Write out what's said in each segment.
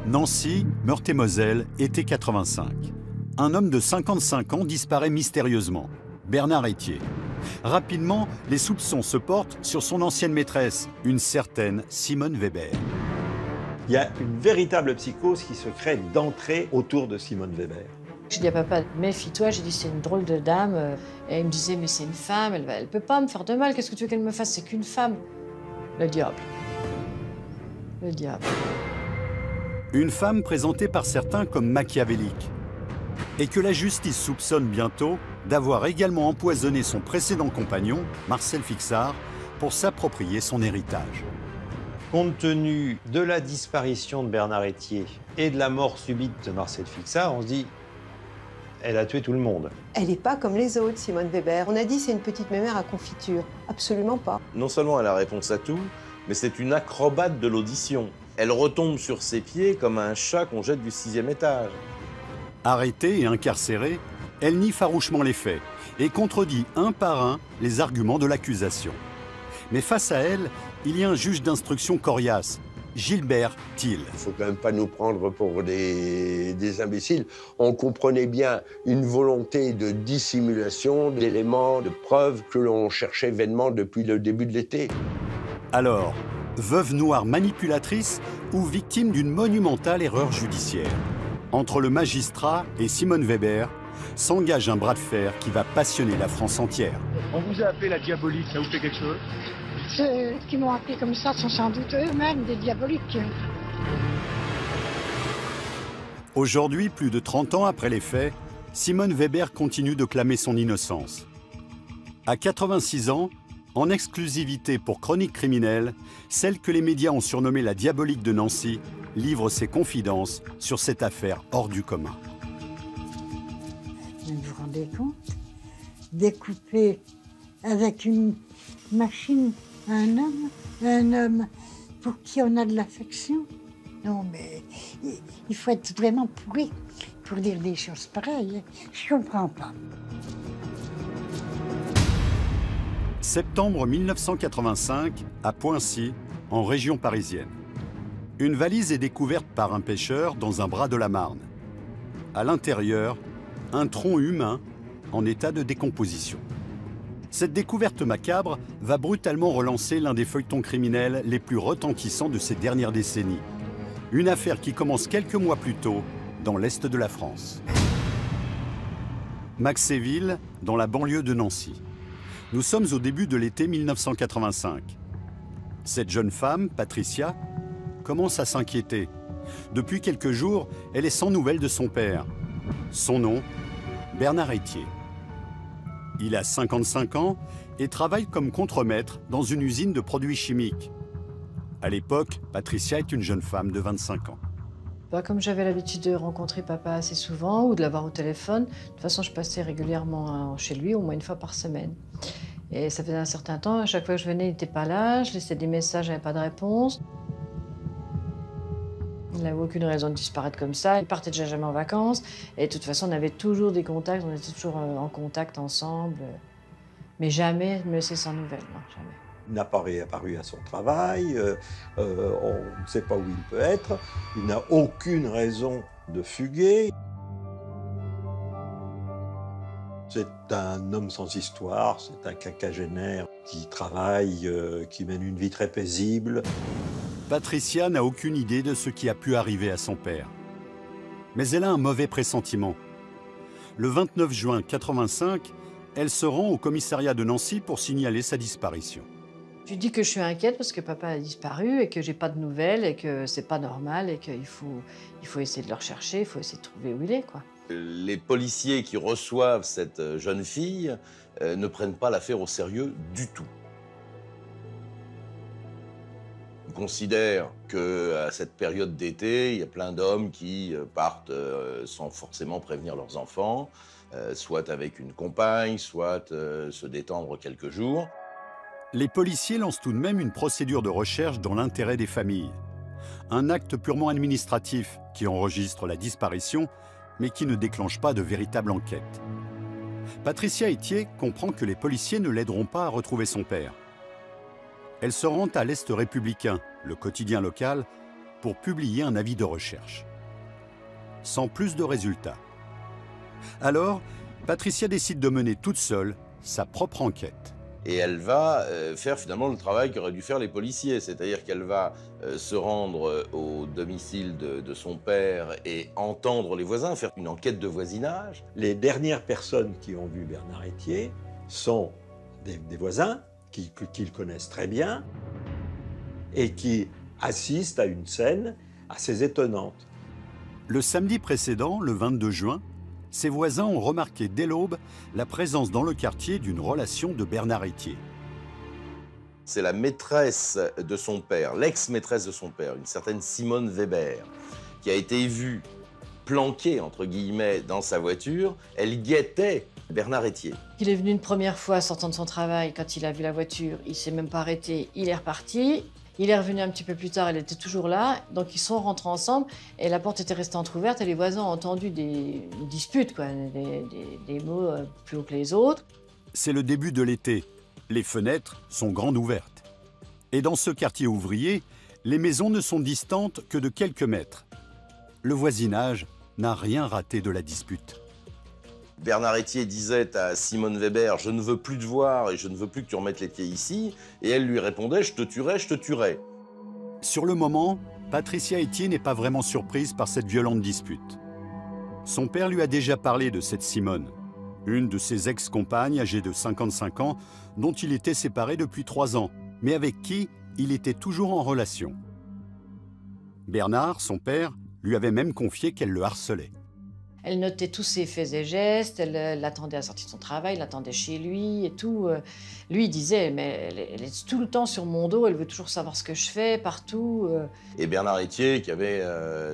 Nancy, Meurthe-et-Moselle, été 85. Un homme de 55 ans disparaît mystérieusement, Bernard Etier. Rapidement, les soupçons se portent sur son ancienne maîtresse, une certaine Simone Weber. Il y a une véritable psychose qui se crée d'entrée autour de Simone Weber. Je dis à papa, méfie-toi, j'ai dit c'est une drôle de dame. Et il me disait, mais c'est une femme, elle peut pas me faire de mal, qu'est-ce que tu veux qu'elle me fasse, c'est qu'une femme. Le diable. Le diable. Une femme présentée par certains comme machiavélique. Et que la justice soupçonne bientôt d'avoir également empoisonné son précédent compagnon, Marcel Fixard, pour s'approprier son héritage. Compte tenu de la disparition de Bernard Etier et de la mort subite de Marcel Fixard, on se dit, elle a tué tout le monde. Elle n'est pas comme les autres, Simone Weber. On a dit c'est une petite mémère à confiture. Absolument pas. Non seulement elle a réponse à tout, mais c'est une acrobate de l'audition. Elle retombe sur ses pieds comme un chat qu'on jette du 6e étage. Arrêtée et incarcérée, elle nie farouchement les faits et contredit un par un les arguments de l'accusation. Mais face à elle, il y a un juge d'instruction coriace, Gilbert Thiel. Il ne faut quand même pas nous prendre pour des imbéciles. On comprenait bien une volonté de dissimulation, d'éléments, de preuves que l'on cherchait vainement depuis le début de l'été. Alors, veuve noire manipulatrice ou victime d'une monumentale erreur judiciaire? Entre le magistrat et Simone Weber s'engage un bras de fer qui va passionner la France entière. On vous a appelé la diabolique, ça vous fait quelque chose? Ceux qui m'ont appelé comme ça sont sans doute eux-mêmes des diaboliques. Aujourd'hui, plus de 30 ans après les faits, Simone Weber continue de clamer son innocence. À 86 ans, en exclusivité pour Chronique criminelle, celle que les médias ont surnommée la diabolique de Nancy livre ses confidences sur cette affaire hors du commun. Vous vous rendez compte? Découper avec une machine un homme pour qui on a de l'affection. Non, mais il faut être vraiment pourri pour dire des choses pareilles. Je comprends pas. Septembre 1985, à Poincy, en région parisienne. Une valise est découverte par un pêcheur dans un bras de la Marne. À l'intérieur, un tronc humain en état de décomposition. Cette découverte macabre va brutalement relancer l'un des feuilletons criminels les plus retentissants de ces dernières décennies. Une affaire qui commence quelques mois plus tôt dans l'est de la France. Maxéville, dans la banlieue de Nancy. Nous sommes au début de l'été 1985. Cette jeune femme, Patricia, commence à s'inquiéter. Depuis quelques jours, elle est sans nouvelles de son père. Son nom, Bernard Etier. Il a 55 ans et travaille comme contremaître dans une usine de produits chimiques. À l'époque, Patricia est une jeune femme de 25 ans. Comme j'avais l'habitude de rencontrer papa assez souvent ou de l'avoir au téléphone, de toute façon, je passais régulièrement chez lui, au moins une fois par semaine. Et ça faisait un certain temps, à chaque fois que je venais, il n'était pas là, je laissais des messages, j'avais pas de réponse. Il n'avait aucune raison de disparaître comme ça, il partait déjà jamais en vacances. Et de toute façon, on avait toujours des contacts, on était toujours en contact ensemble. Mais jamais me laisser sans nouvelles, non, jamais. Il n'a pas réapparu à son travail, on ne sait pas où il peut être, il n'a aucune raison de fuguer. C'est un homme sans histoire, c'est un quinquagénaire qui travaille, qui mène une vie très paisible. Patricia n'a aucune idée de ce qui a pu arriver à son père. Mais elle a un mauvais pressentiment. Le 29 juin 1985, elle se rend au commissariat de Nancy pour signaler sa disparition. Je lui dis que je suis inquiète parce que papa a disparu et que j'ai pas de nouvelles et que c'est pas normal et qu'il faut essayer de le rechercher, il faut essayer de trouver où il est, quoi. Les policiers qui reçoivent cette jeune fille ne prennent pas l'affaire au sérieux du tout. Ils considèrent qu'à cette période d'été, il y a plein d'hommes qui partent sans forcément prévenir leurs enfants, soit avec une compagne, soit se détendre quelques jours. Les policiers lancent tout de même une procédure de recherche dans l'intérêt des familles. Un acte purement administratif qui enregistre la disparition, mais qui ne déclenche pas de véritable enquête. Patricia Etier comprend que les policiers ne l'aideront pas à retrouver son père. Elle se rend à l'Est républicain, le quotidien local, pour publier un avis de recherche. Sans plus de résultats. Alors, Patricia décide de mener toute seule sa propre enquête. Et elle va faire finalement le travail qu'auraient dû faire les policiers, c'est-à-dire qu'elle va se rendre au domicile de son père et entendre les voisins, faire une enquête de voisinage. Les dernières personnes qui ont vu Bernard Etier sont des voisins qu'ils connaissent très bien et qui assistent à une scène assez étonnante. Le samedi précédent, le 22 juin, ses voisins ont remarqué dès l'aube la présence dans le quartier d'une relation de Bernard Etier. C'est la maîtresse de son père, l'ex-maîtresse de son père, une certaine Simone Weber, qui a été vue planquée, entre guillemets, dans sa voiture. Elle guettait Bernard Etier. Il est venu une première fois sortant de son travail, quand il a vu la voiture, il ne s'est même pas arrêté, il est reparti. Il est revenu un petit peu plus tard, elle était toujours là, donc ils sont rentrés ensemble et la porte était restée entrouverte et les voisins ont entendu des disputes, quoi, des mots plus haut que les autres. C'est le début de l'été. Les fenêtres sont grandes ouvertes. Et dans ce quartier ouvrier, les maisons ne sont distantes que de quelques mètres. Le voisinage n'a rien raté de la dispute. Bernard Etier disait à Simone Weber « Je ne veux plus te voir et je ne veux plus que tu remettes les pieds ici ». Et elle lui répondait « Je te tuerai, je te tuerai ». Sur le moment, Patricia Etier n'est pas vraiment surprise par cette violente dispute. Son père lui a déjà parlé de cette Simone, une de ses ex-compagnes âgée de 55 ans dont il était séparé depuis 3 ans, mais avec qui il était toujours en relation. Bernard, son père, lui avait même confié qu'elle le harcelait. Elle notait tous ses faits et gestes, elle l'attendait à la sortie de son travail, l'attendait chez lui et tout. Lui, il disait, mais elle est tout le temps sur mon dos, elle veut toujours savoir ce que je fais, partout. Et Bernard Etier, qui avait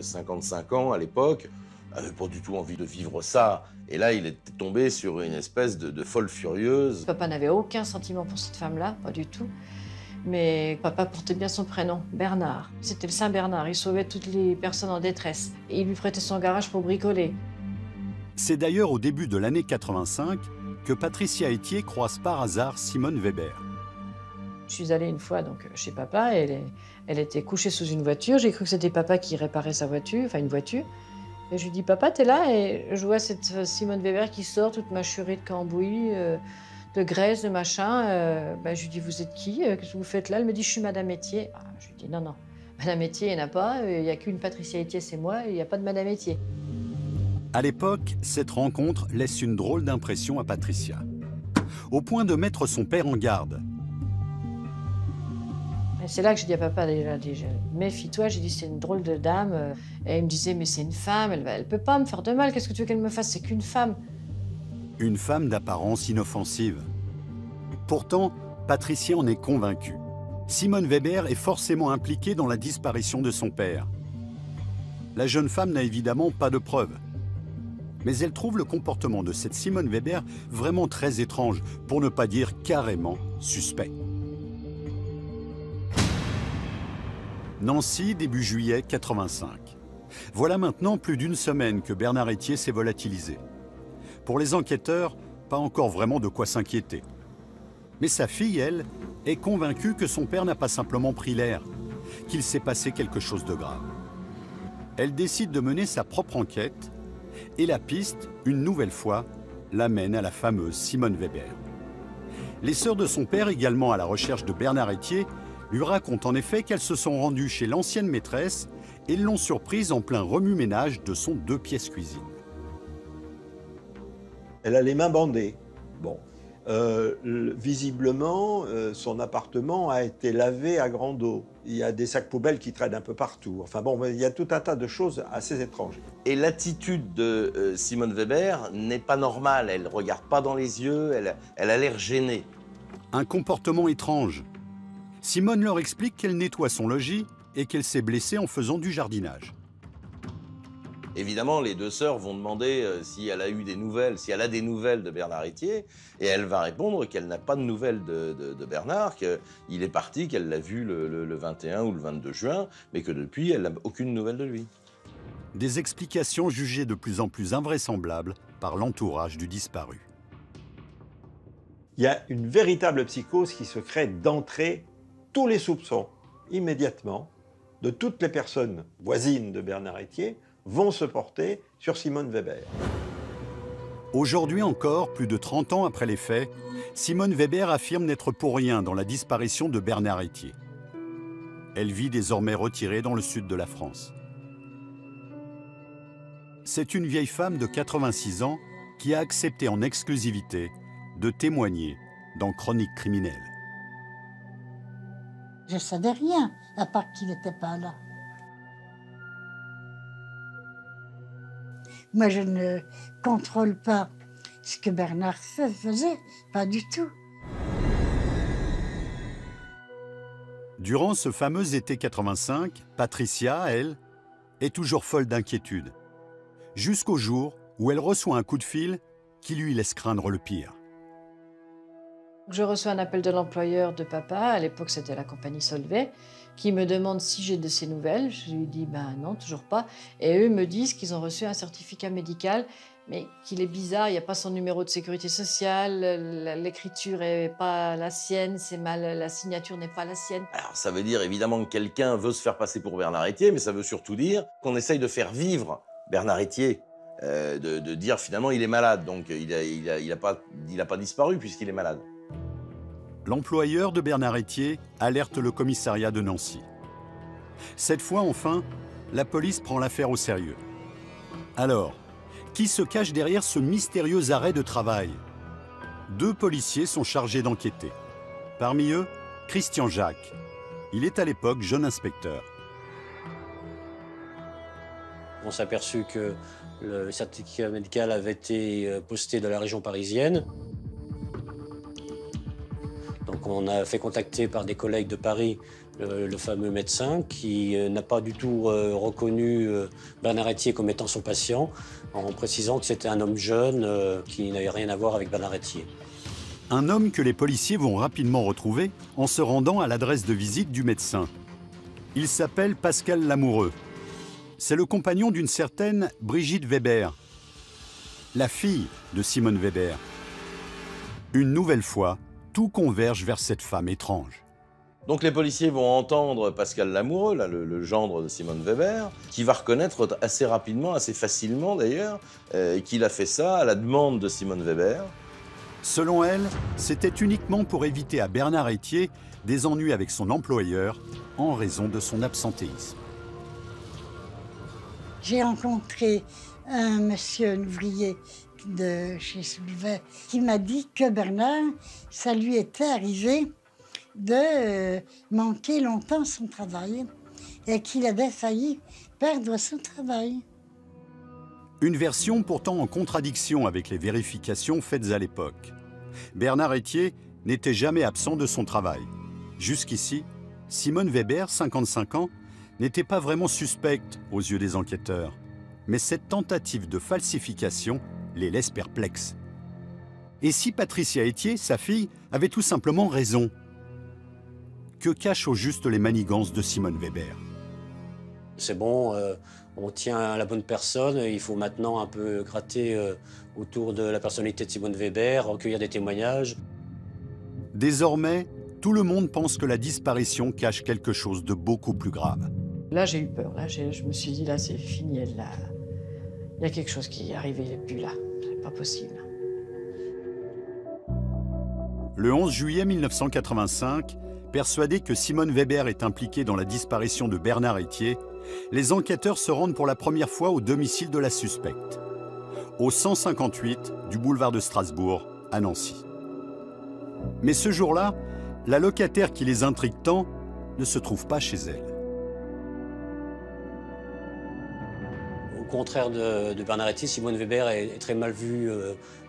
55 ans à l'époque, n'avait pas du tout envie de vivre ça. Et là, il était tombé sur une espèce de folle furieuse. Papa n'avait aucun sentiment pour cette femme-là, pas du tout. Mais papa portait bien son prénom, Bernard. C'était le Saint Bernard, il sauvait toutes les personnes en détresse. Et il lui prêtait son garage pour bricoler. C'est d'ailleurs au début de l'année 85 que Patricia Etier croise par hasard Simone Weber. Je suis allée une fois donc, chez papa, et elle était couchée sous une voiture. J'ai cru que c'était papa qui réparait sa voiture, enfin une voiture. Et je lui dis, papa, t'es là? Et je vois cette Simone Weber qui sort, toute mâchurée de cambouis, de graisse, de machin. Je lui dis, vous êtes qui? Qu'est-ce que vous faites là? Elle me dit, je suis Madame Etier. Ah, je lui dis, non, non, Madame Etier, il n'y en a pas. Il n'y a qu'une Patricia Etier, c'est moi, il n'y a pas de Madame Etier. À l'époque, cette rencontre laisse une drôle d'impression à Patricia, au point de mettre son père en garde. C'est là que j'ai dit à papa, déjà méfie-toi, j'ai dit, c'est une drôle de dame. Et il me disait, mais c'est une femme, elle peut pas me faire de mal, qu'est-ce que tu veux qu'elle me fasse? C'est qu'une femme. Une femme d'apparence inoffensive. Pourtant, Patricia en est convaincue. Simone Weber est forcément impliquée dans la disparition de son père. La jeune femme n'a évidemment pas de preuves. Mais elle trouve le comportement de cette Simone Weber vraiment très étrange, pour ne pas dire carrément suspect. Nancy, début juillet 85. Voilà maintenant plus d'une semaine que Bernard Etier s'est volatilisé. Pour les enquêteurs, pas encore vraiment de quoi s'inquiéter. Mais sa fille, elle, est convaincue que son père n'a pas simplement pris l'air, qu'il s'est passé quelque chose de grave. Elle décide de mener sa propre enquête et la piste, une nouvelle fois, l'amène à la fameuse Simone Weber. Les sœurs de son père, également à la recherche de Bernard Etier, lui racontent en effet qu'elles se sont rendues chez l'ancienne maîtresse et l'ont surprise en plein remue-ménage de son 2 pièces cuisine. Elle a les mains bandées. Bon. Visiblement, son appartement a été lavé à grande eau. Il y a des sacs poubelles qui traînent un peu partout. Enfin bon, il y a tout un tas de choses assez étranges. Et l'attitude de Simone Weber n'est pas normale. Elle ne regarde pas dans les yeux, elle a l'air gênée. Un comportement étrange. Simone leur explique qu'elle nettoie son logis et qu'elle s'est blessée en faisant du jardinage. Évidemment, les 2 sœurs vont demander si elle a eu des nouvelles, si elle a des nouvelles de Bernard Etier, et elle va répondre qu'elle n'a pas de nouvelles de Bernard, qu'il est parti, qu'elle l'a vu le 21 ou le 22 juin, mais que depuis, elle n'a aucune nouvelle de lui. Des explications jugées de plus en plus invraisemblables par l'entourage du disparu. Il y a une véritable psychose qui se crée d'entrée, tous les soupçons, immédiatement, de toutes les personnes voisines de Bernard Etier vont se porter sur Simone Weber. Aujourd'hui encore, plus de 30 ans après les faits, Simone Weber affirme n'être pour rien dans la disparition de Bernard Etier. Elle vit désormais retirée dans le sud de la France. C'est une vieille femme de 86 ans qui a accepté en exclusivité de témoigner dans Chroniques criminelles. Je ne savais rien, à part qu'il n'était pas là. Moi, je ne contrôle pas ce que Bernard faisait, pas du tout. Durant ce fameux été 85, Patricia, elle, est toujours folle d'inquiétude. Jusqu'au jour où elle reçoit un coup de fil qui lui laisse craindre le pire. Je reçois un appel de l'employeur de papa, à l'époque c'était la compagnie Solvay, qui me demande si j'ai de ses nouvelles. Je lui dis ben non, toujours pas. Et eux me disent qu'ils ont reçu un certificat médical, mais qu'il est bizarre, il n'y a pas son numéro de sécurité sociale, l'écriture n'est pas la sienne, c'est mal, la signature n'est pas la sienne. Alors ça veut dire évidemment que quelqu'un veut se faire passer pour Bernard Etier, mais ça veut surtout dire qu'on essaye de faire vivre Bernard Etier, de dire finalement il est malade, donc il n'a pas disparu puisqu'il est malade. L'employeur de Bernard Etier alerte le commissariat de Nancy. Cette fois, enfin, la police prend l'affaire au sérieux. Alors, qui se cache derrière ce mystérieux arrêt de travail? 2 policiers sont chargés d'enquêter. Parmi eux, Christian Jacques. Il est à l'époque jeune inspecteur. On s'est aperçu que le certificat médical avait été posté de la région parisienne. Donc on a fait contacter par des collègues de Paris le fameux médecin qui n'a pas du tout reconnu Bernard Etier comme étant son patient, en précisant que c'était un homme jeune qui n'avait rien à voir avec Bernard Etier. Un homme que les policiers vont rapidement retrouver en se rendant à l'adresse de visite du médecin. Il s'appelle Pascal Lamoureux. C'est le compagnon d'une certaine Brigitte Weber, la fille de Simone Weber. Une nouvelle fois, tout converge vers cette femme étrange. Donc les policiers vont entendre Pascal Lamoureux, là, le gendre de Simone Weber, qui va reconnaître assez rapidement, assez facilement d'ailleurs, qu'il a fait ça à la demande de Simone Weber. Selon elle, c'était uniquement pour éviter à Bernard Etier des ennuis avec son employeur en raison de son absentéisme. J'ai rencontré un monsieur, un ouvrier de chez Solvay, qui m'a dit que Bernard, ça lui était arrivé de manquer longtemps son travail et qu'il avait failli perdre son travail. Une version pourtant en contradiction avec les vérifications faites à l'époque. Bernard Etier n'était jamais absent de son travail. Jusqu'ici, Simone Weber, 55 ans, n'était pas vraiment suspecte aux yeux des enquêteurs. Mais cette tentative de falsification les laisse perplexes. Et si Patricia Etier, sa fille, avait tout simplement raison? Que cachent au juste les manigances de Simone Weber? C'est bon, on tient la bonne personne, il faut maintenant un peu gratter autour de la personnalité de Simone Weber, recueillir des témoignages. Désormais, tout le monde pense que la disparition cache quelque chose de beaucoup plus grave. Là, j'ai eu peur. Là, je me suis dit, là, c'est fini. Il y a quelque chose qui est arrivé, il n'est plus là. C'est pas possible. Le 11 juillet 1985, persuadés que Simone Weber est impliquée dans la disparition de Bernard Etier, les enquêteurs se rendent pour la première fois au domicile de la suspecte, au 158 du boulevard de Strasbourg, à Nancy. Mais ce jour-là, la locataire qui les intrigue tant ne se trouve pas chez elle. Au contraire de Bernard Etier, Simone Weber est très mal vue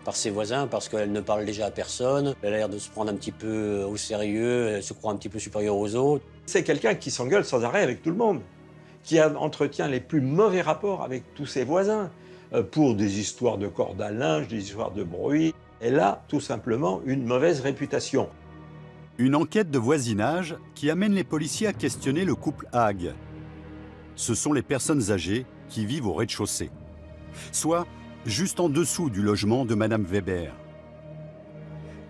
par ses voisins parce qu'elle ne parle déjà à personne. Elle a l'air de se prendre un petit peu au sérieux, elle se croit un petit peu supérieure aux autres. C'est quelqu'un qui s'engueule sans arrêt avec tout le monde, qui entretient les plus mauvais rapports avec tous ses voisins pour des histoires de corde à linge, des histoires de bruit. Elle a tout simplement une mauvaise réputation. Une enquête de voisinage qui amène les policiers à questionner le couple Hague. Ce sont les personnes âgées qui vivent au rez-de-chaussée, soit juste en dessous du logement de Madame Weber.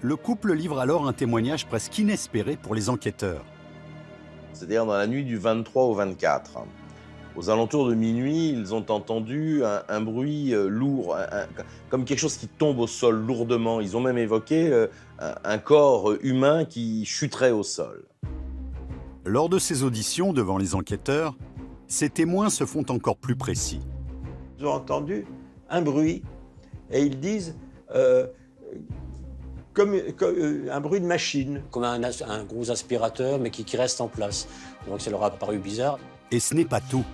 Le couple livre alors un témoignage presque inespéré pour les enquêteurs. c'est-à-dire dans la nuit du 23 au 24. Aux alentours de minuit, ils ont entendu un bruit lourd, comme quelque chose qui tombe au sol lourdement. Ils ont même évoqué un corps humain qui chuterait au sol. Lors de ces auditions devant les enquêteurs, ces témoins se font encore plus précis. Ils ont entendu un bruit et ils disent comme un bruit de machine. Comme un gros aspirateur, mais qui reste en place. Donc ça leur a paru bizarre. Et ce n'est pas tout.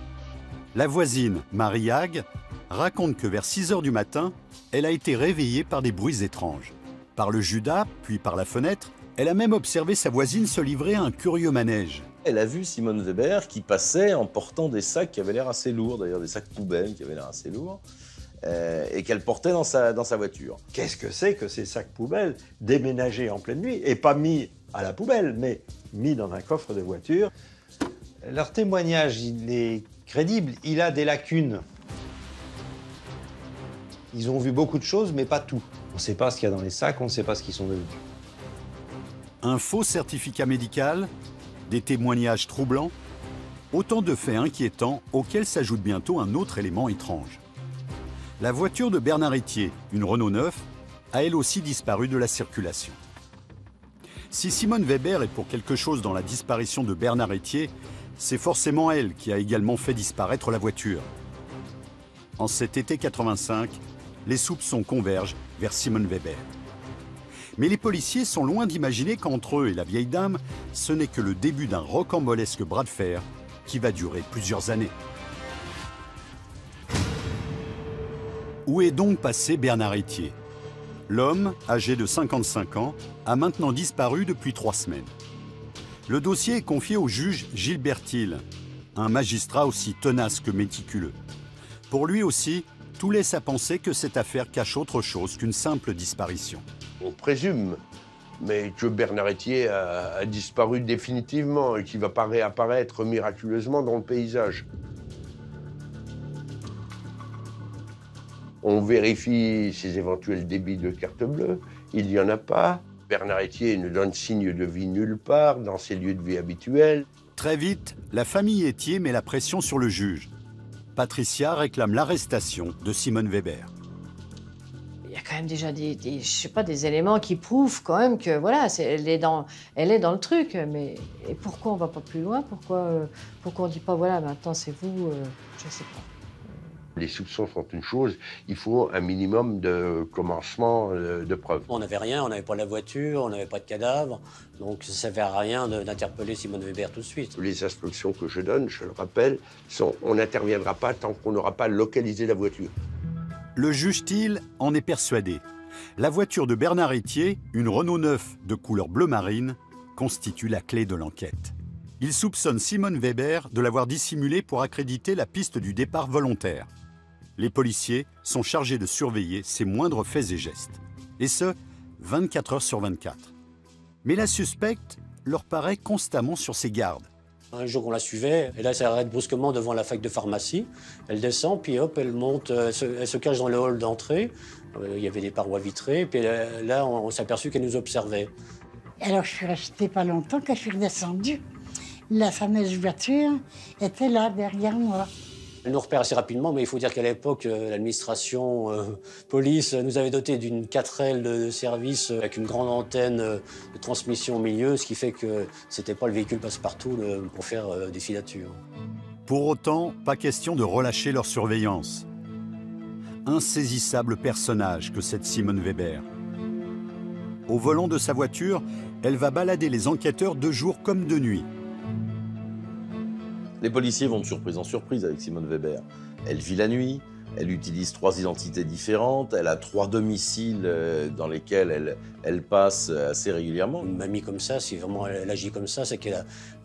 La voisine, Marie Hague, raconte que vers 6 h du matin, elle a été réveillée par des bruits étranges. Par le Judas, puis par la fenêtre, elle a même observé sa voisine se livrer à un curieux manège. Elle a vu Simone Weber qui passait en portant des sacs qui avaient l'air assez lourds, d'ailleurs des sacs poubelles qui avaient l'air assez lourds, et qu'elle portait dans sa voiture. Qu'est-ce que c'est que ces sacs poubelles déménagés en pleine nuit et pas mis à la poubelle, mais mis dans un coffre de voiture? Leur témoignage, il est crédible, il a des lacunes. Ils ont vu beaucoup de choses, mais pas tout. On ne sait pas ce qu'il y a dans les sacs, on ne sait pas ce qu'ils sont devenus. Un faux certificat médical, des témoignages troublants, autant de faits inquiétants auxquels s'ajoute bientôt un autre élément étrange. La voiture de Bernard Etier, une Renault 9, a elle aussi disparu de la circulation. Si Simone Weber est pour quelque chose dans la disparition de Bernard Etier, c'est forcément elle qui a également fait disparaître la voiture. En cet été 85, les soupçons convergent vers Simone Weber. Mais les policiers sont loin d'imaginer qu'entre eux et la vieille dame, ce n'est que le début d'un rocambolesque bras de fer qui va durer plusieurs années. Où est donc passé Bernard Etier? L'homme, âgé de 55 ans, a maintenant disparu depuis 3 semaines. Le dossier est confié au juge Gilbert Thiel, un magistrat aussi tenace que méticuleux. Pour lui aussi, tout laisse à penser que cette affaire cache autre chose qu'une simple disparition. On présume, mais que Bernard Etier a disparu définitivement et qu'il ne va pas réapparaître miraculeusement dans le paysage. On vérifie ses éventuels débits de carte bleue, il n'y en a pas. Bernard Etier ne donne signe de vie nulle part dans ses lieux de vie habituels. Très vite, la famille Etier met la pression sur le juge. Patricia réclame l'arrestation de Simone Weber. Il y a quand même déjà des éléments qui prouvent quand même que voilà, elle est dans le truc. Mais et pourquoi on ne va pas plus loin? Pourquoi on ne dit pas voilà, maintenant c'est vous? Je ne sais pas. Les soupçons sont une chose, il faut un minimum de commencement de preuves. On n'avait rien, on n'avait pas la voiture, on n'avait pas de cadavre, donc ça ne servait à rien d'interpeller Simone Weber tout de suite. Les instructions que je donne, je le rappelle, sont on n'interviendra pas tant qu'on n'aura pas localisé la voiture. Le juge Thiel en est persuadé. La voiture de Bernard Etier, une Renault 9 de couleur bleu marine, constitue la clé de l'enquête. Il soupçonne Simone Weber de l'avoir dissimulée pour accréditer la piste du départ volontaire. Les policiers sont chargés de surveiller ses moindres faits et gestes. Et ce, 24 heures sur 24. Mais la suspecte leur paraît constamment sur ses gardes. Un jour, on la suivait, et là, elle s'arrête brusquement devant la fac de pharmacie. Elle descend, puis hop, elle monte, elle se cache dans le hall d'entrée. Il y avait des parois vitrées, puis là, on s'est aperçu qu'elle nous observait. Alors, je suis restée pas longtemps, quand je suis redescendue, la fameuse voiture était là, derrière moi. Elle nous repère assez rapidement, mais il faut dire qu'à l'époque, l'administration police nous avait doté d'une 4L de service avec une grande antenne de transmission au milieu, ce qui fait que c'était pas le véhicule passe-partout pour faire des filatures. Pour autant, pas question de relâcher leur surveillance. Insaisissable personnage que cette Simone Weber. Au volant de sa voiture, elle va balader les enquêteurs de jour comme de nuit. Les policiers vont de surprise en surprise avec Simone Weber. Elle vit la nuit, elle utilise 3 identités différentes, elle a 3 domiciles dans lesquels elle passe assez régulièrement. Une mamie comme ça, si vraiment elle agit comme ça, c'est qu'elle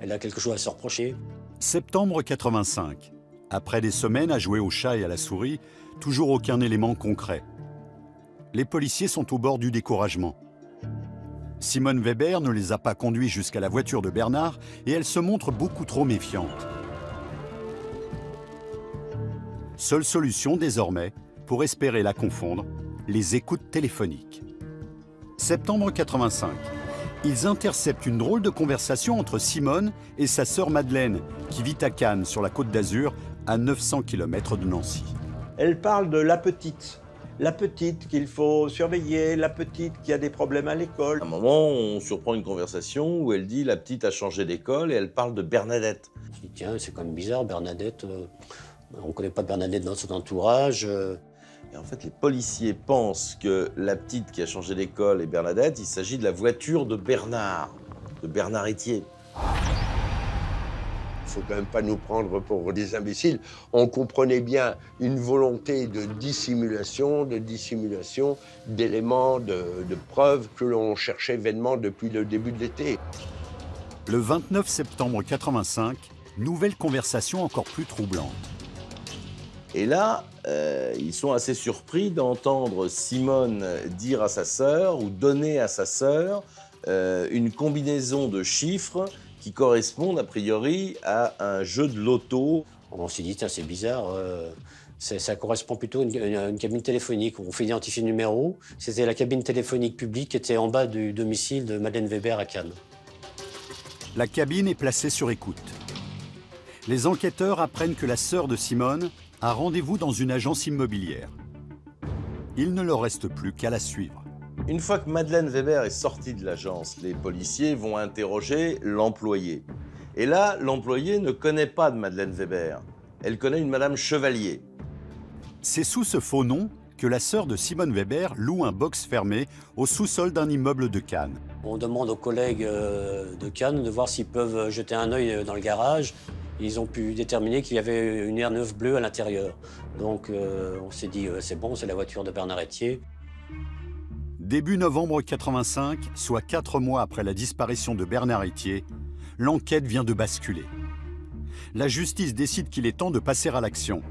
a quelque chose à se reprocher. Septembre 85. Après des semaines à jouer au chat et à la souris, toujours aucun élément concret. Les policiers sont au bord du découragement. Simone Weber ne les a pas conduits jusqu'à la voiture de Bernard et elle se montre beaucoup trop méfiante. Seule solution désormais, pour espérer la confondre, les écoutes téléphoniques. Septembre 85. Ils interceptent une drôle de conversation entre Simone et sa sœur Madeleine, qui vit à Cannes, sur la Côte d'Azur, à 900 km de Nancy. Elle parle de la petite qu'il faut surveiller, la petite qui a des problèmes à l'école. À un moment, on surprend une conversation où elle dit « la petite a changé d'école » et elle parle de Bernadette. Je dis, tiens, c'est quand même bizarre, Bernadette, on ne connaît pas Bernadette dans son entourage. Et en fait, les policiers pensent que la petite qui a changé d'école est Bernadette. Il s'agit de la voiture de Bernard Etier. Il ne faut quand même pas nous prendre pour des imbéciles. On comprenait bien une volonté de dissimulation d'éléments, de preuves que l'on cherchait vainement depuis le début de l'été. Le 29 septembre 85, nouvelle conversation encore plus troublante. Et là, ils sont assez surpris d'entendre Simone dire à sa sœur ou donner à sa sœur une combinaison de chiffres qui correspondent a priori à un jeu de loto. On s'est dit, tiens, c'est bizarre, ça correspond plutôt à une cabine téléphonique. On fait identifier le numéro. C'était la cabine téléphonique publique qui était en bas du domicile de Madeleine Weber à Cannes. La cabine est placée sur écoute. Les enquêteurs apprennent que la sœur de Simone a rendez-vous dans une agence immobilière. Il ne leur reste plus qu'à la suivre. Une fois que Madeleine Weber est sortie de l'agence, les policiers vont interroger l'employé. Et là, l'employé ne connaît pas de Madeleine Weber. Elle connaît une Madame Chevalier. C'est sous ce faux nom que la sœur de Simone Weber loue un box fermé au sous-sol d'un immeuble de Cannes. On demande aux collègues de Cannes de voir s'ils peuvent jeter un œil dans le garage. Ils ont pu déterminer qu'il y avait une R9 bleue à l'intérieur. Donc on s'est dit, c'est bon, c'est la voiture de Bernard Etier. Début novembre 85, soit 4 mois après la disparition de Bernard Etier, l'enquête vient de basculer. La justice décide qu'il est temps de passer à l'action.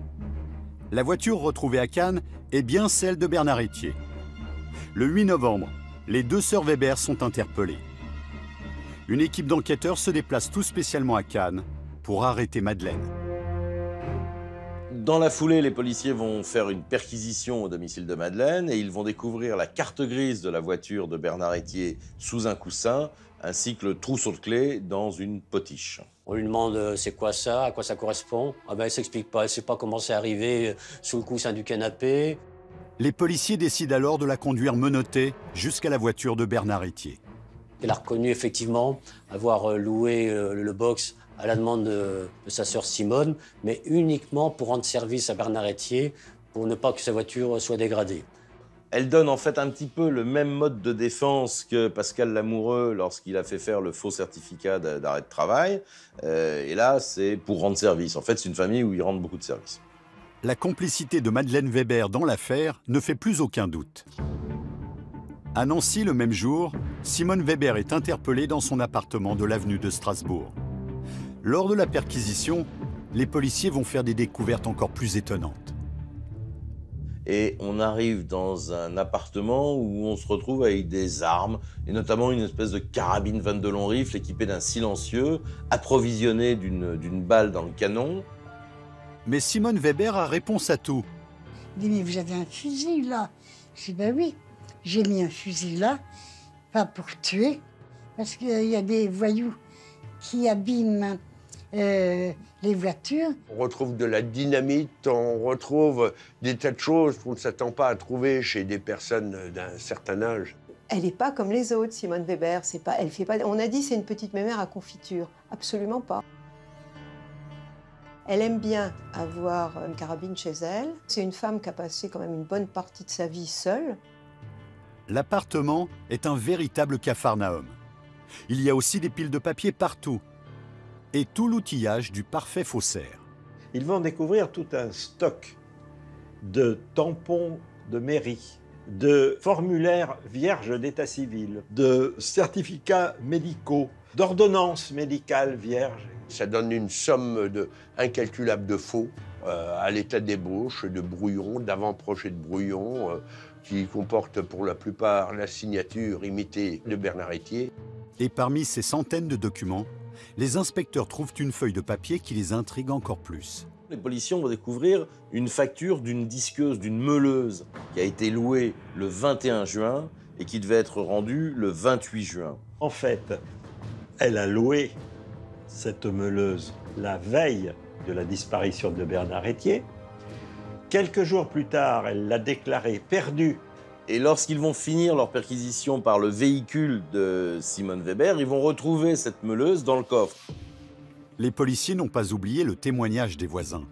La voiture retrouvée à Cannes est bien celle de Bernard Etier. Le 8 novembre, les deux sœurs Weber sont interpellées. Une équipe d'enquêteurs se déplace tout spécialement à Cannes pour arrêter Madeleine. Dans la foulée, les policiers vont faire une perquisition au domicile de Madeleine et ils vont découvrir la carte grise de la voiture de Bernard Etier sous un coussin, ainsi que le trousseau de clés dans une potiche. On lui demande c'est quoi ça, à quoi ça correspond. Ah ben elle s'explique pas, elle sait pas comment c'est arrivé sous le coussin du canapé. Les policiers décident alors de la conduire menottée jusqu'à la voiture de Bernard Etier. Elle a reconnu effectivement avoir loué le box à la demande de sa sœur Simone, mais uniquement pour rendre service à Bernard Etier, pour ne pas que sa voiture soit dégradée. Elle donne en fait un petit peu le même mode de défense que Pascal Lamoureux lorsqu'il a fait faire le faux certificat d'arrêt de travail. Et là, c'est pour rendre service. En fait, c'est une famille où ils rendent beaucoup de services. La complicité de Madeleine Weber dans l'affaire ne fait plus aucun doute. À Nancy, le même jour, Simone Weber est interpellée dans son appartement de l'avenue de Strasbourg. Lors de la perquisition, les policiers vont faire des découvertes encore plus étonnantes. Et on arrive dans un appartement où on se retrouve avec des armes, et notamment une espèce de carabine 22 long rifle équipée d'un silencieux, approvisionnée d'une balle dans le canon. Mais Simone Weber a réponse à tout. Il dit, mais vous avez un fusil là? Je dis, ben oui, j'ai mis un fusil là, pas pour tuer, parce qu'il y a des voyous qui abîment les voitures. On retrouve de la dynamite, on retrouve des tas de choses qu'on ne s'attend pas à trouver chez des personnes d'un certain âge. Elle n'est pas comme les autres, Simone Weber. Elle fait pas. On a dit c'est une petite mémère à confiture. Absolument pas. Elle aime bien avoir une carabine chez elle. C'est une femme qui a passé quand même une bonne partie de sa vie seule. L'appartement est un véritable capharnaüm. Il y a aussi des piles de papier partout. Et tout l'outillage du parfait faussaire. Ils vont découvrir tout un stock de tampons de mairie, de formulaires vierges d'état civil, de certificats médicaux, d'ordonnances médicales vierges. Ça donne une somme incalculable de faux à l'état d'ébauche, de brouillons, d'avant-projet de brouillons, qui comportent pour la plupart la signature imitée de Bernard Etier. Et parmi ces centaines de documents, les inspecteurs trouvent une feuille de papier qui les intrigue encore plus. Les policiers vont découvrir une facture d'une disqueuse, d'une meuleuse, qui a été louée le 21 juin et qui devait être rendue le 28 juin. En fait, elle a loué cette meuleuse la veille de la disparition de Bernard Etier. Quelques jours plus tard, elle l'a déclarée perdue. Et lorsqu'ils vont finir leur perquisition par le véhicule de Simone Weber, ils vont retrouver cette meuleuse dans le coffre. Les policiers n'ont pas oublié le témoignage des voisins.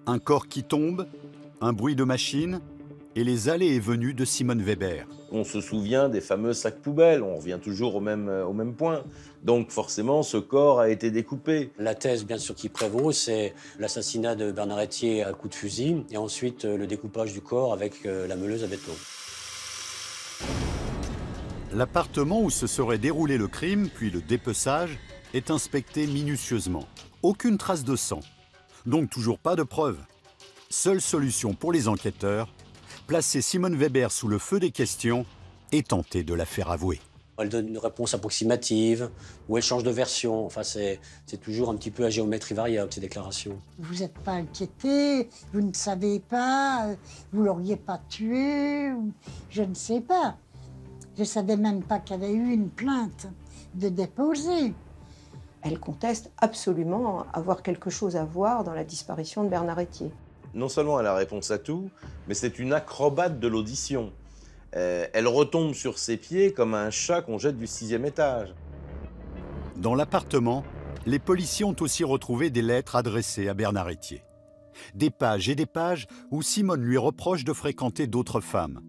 Un corps qui tombe, un bruit de machine et les allées et venues de Simone Weber. On se souvient des fameux sacs poubelles, on revient toujours au même point. Donc forcément, ce corps a été découpé. La thèse, bien sûr, qui prévaut, c'est l'assassinat de Bernard Etier à coup de fusil et ensuite le découpage du corps avec la meuleuse à béton. L'appartement où se serait déroulé le crime, puis le dépeçage, est inspecté minutieusement. Aucune trace de sang, donc toujours pas de preuves. Seule solution pour les enquêteurs, placer Simone Weber sous le feu des questions et tenter de la faire avouer. Elle donne une réponse approximative, ou elle change de version. Enfin, c'est toujours un petit peu à géométrie variable, ces déclarations. Vous n'êtes pas inquiété, vous ne savez pas, vous l'auriez pas tué, je ne sais pas. Je ne savais même pas qu'il y avait eu une plainte de déposer. Elle conteste absolument avoir quelque chose à voir dans la disparition de Bernard Etier. Non seulement elle a réponse à tout, mais c'est une acrobate de l'audition. Elle retombe sur ses pieds comme un chat qu'on jette du 6e étage. Dans l'appartement, les policiers ont aussi retrouvé des lettres adressées à Bernard Etier. Des pages et des pages où Simone lui reproche de fréquenter d'autres femmes.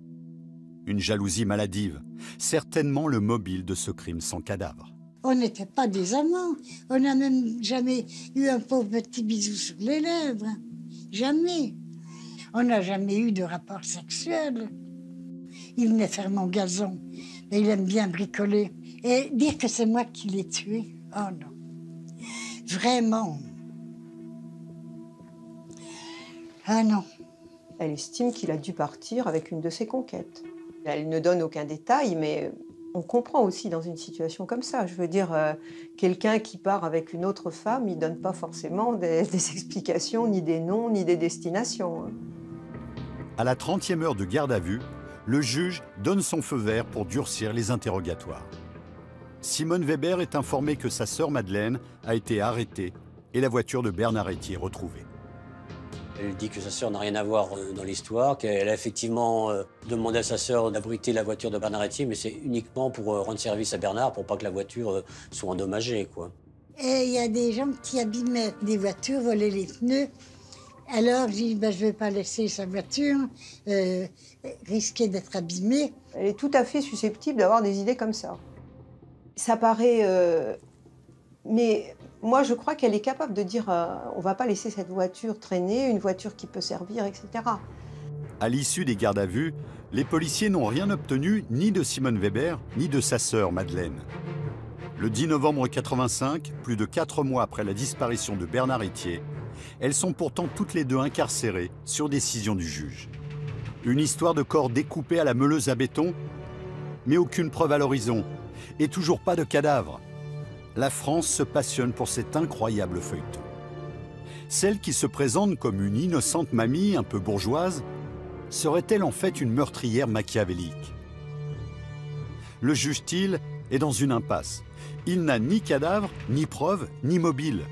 Une jalousie maladive, certainement le mobile de ce crime sans cadavre. On n'était pas des amants. On n'a même jamais eu un pauvre petit bisou sur les lèvres. Jamais. On n'a jamais eu de rapport sexuel. Il venait faire mon gazon. Et il aime bien bricoler. Et dire que c'est moi qui l'ai tué, oh non. Vraiment. Ah non. Elle estime qu'il a dû partir avec une de ses conquêtes. Elle ne donne aucun détail, mais on comprend aussi dans une situation comme ça. Je veux dire, quelqu'un qui part avec une autre femme, il ne donne pas forcément des explications, ni des noms, ni des destinations. À la 30e heure de garde à vue, le juge donne son feu vert pour durcir les interrogatoires. Simone Weber est informée que sa sœur Madeleine a été arrêtée et la voiture de Bernard Etier retrouvée. Elle dit que sa sœur n'a rien à voir dans l'histoire, qu'elle a effectivement demandé à sa sœur d'abriter la voiture de Bernard Etier, mais c'est uniquement pour rendre service à Bernard, pour pas que la voiture soit endommagée, quoi. Et il y a des gens qui abîmaient des voitures, volaient les pneus. Alors, je dis, je ne vais pas laisser sa voiture risquer d'être abîmée. Elle est tout à fait susceptible d'avoir des idées comme ça. Ça paraît... mais moi, je crois qu'elle est capable de dire on ne va pas laisser cette voiture traîner, une voiture qui peut servir, etc. À l'issue des gardes à vue, les policiers n'ont rien obtenu ni de Simone Weber, ni de sa sœur Madeleine. Le 10 novembre 1985, plus de 4 mois après la disparition de Bernard Etier, elles sont pourtant toutes les deux incarcérées sur décision du juge. Une histoire de corps découpés à la meuleuse à béton, mais aucune preuve à l'horizon, et toujours pas de cadavre. La France se passionne pour cet incroyable feuilleton. Celle qui se présente comme une innocente mamie un peu bourgeoise, serait-elle en fait une meurtrière machiavélique? Le juge Thiel est dans une impasse. Il n'a ni cadavre, ni preuve, ni mobile.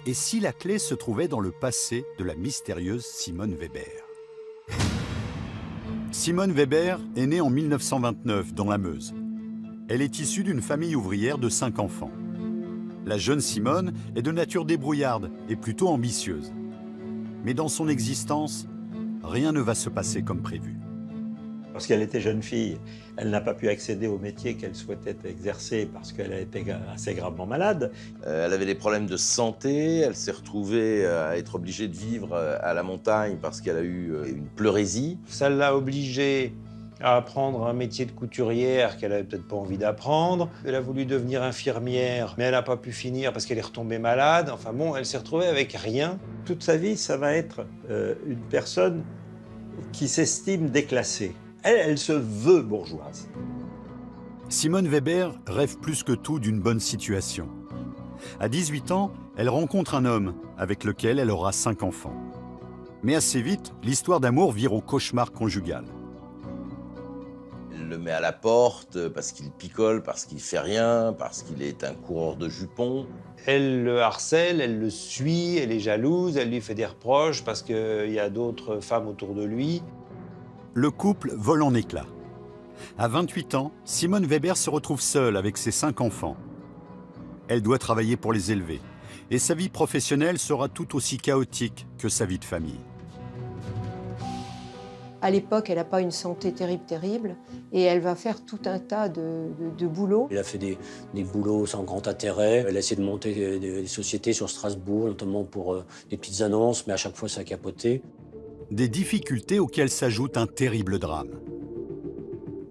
Et si la clé se trouvait dans le passé de la mystérieuse Simone Weber? Simone Weber est née en 1929 dans la Meuse. Elle est issue d'une famille ouvrière de 5 enfants. La jeune Simone est de nature débrouillarde et plutôt ambitieuse. Mais dans son existence, rien ne va se passer comme prévu. Parce qu'elle était jeune fille, elle n'a pas pu accéder au métier qu'elle souhaitait exercer parce qu'elle a été assez gravement malade. Elle avait des problèmes de santé, elle s'est retrouvée à être obligée de vivre à la montagne parce qu'elle a eu une pleurésie. Ça l'a obligée à apprendre un métier de couturière qu'elle n'avait peut-être pas envie d'apprendre. Elle a voulu devenir infirmière, mais elle n'a pas pu finir parce qu'elle est retombée malade. Enfin bon, elle s'est retrouvée avec rien. Toute sa vie, ça va être une personne qui s'estime déclassée. Elle se veut bourgeoise. Simone Weber rêve plus que tout d'une bonne situation. À 18 ans, elle rencontre un homme avec lequel elle aura 5 enfants. Mais assez vite, l'histoire d'amour vire au cauchemar conjugal. Elle le met à la porte parce qu'il picole, parce qu'il fait rien, parce qu'il est un coureur de jupons. Elle le harcèle, elle le suit, elle est jalouse, elle lui fait des reproches parce qu'il y a d'autres femmes autour de lui. Le couple vole en éclats. À 28 ans, Simone Weber se retrouve seule avec ses 5 enfants. Elle doit travailler pour les élever. Et sa vie professionnelle sera tout aussi chaotique que sa vie de famille. À l'époque, elle n'a pas une santé terrible, et elle va faire tout un tas de boulots. Elle a fait des boulots sans grand intérêt. Elle a essayé de monter des sociétés sur Strasbourg, notamment pour des petites annonces, mais à chaque fois ça a capoté. Des difficultés auxquelles s'ajoute un terrible drame.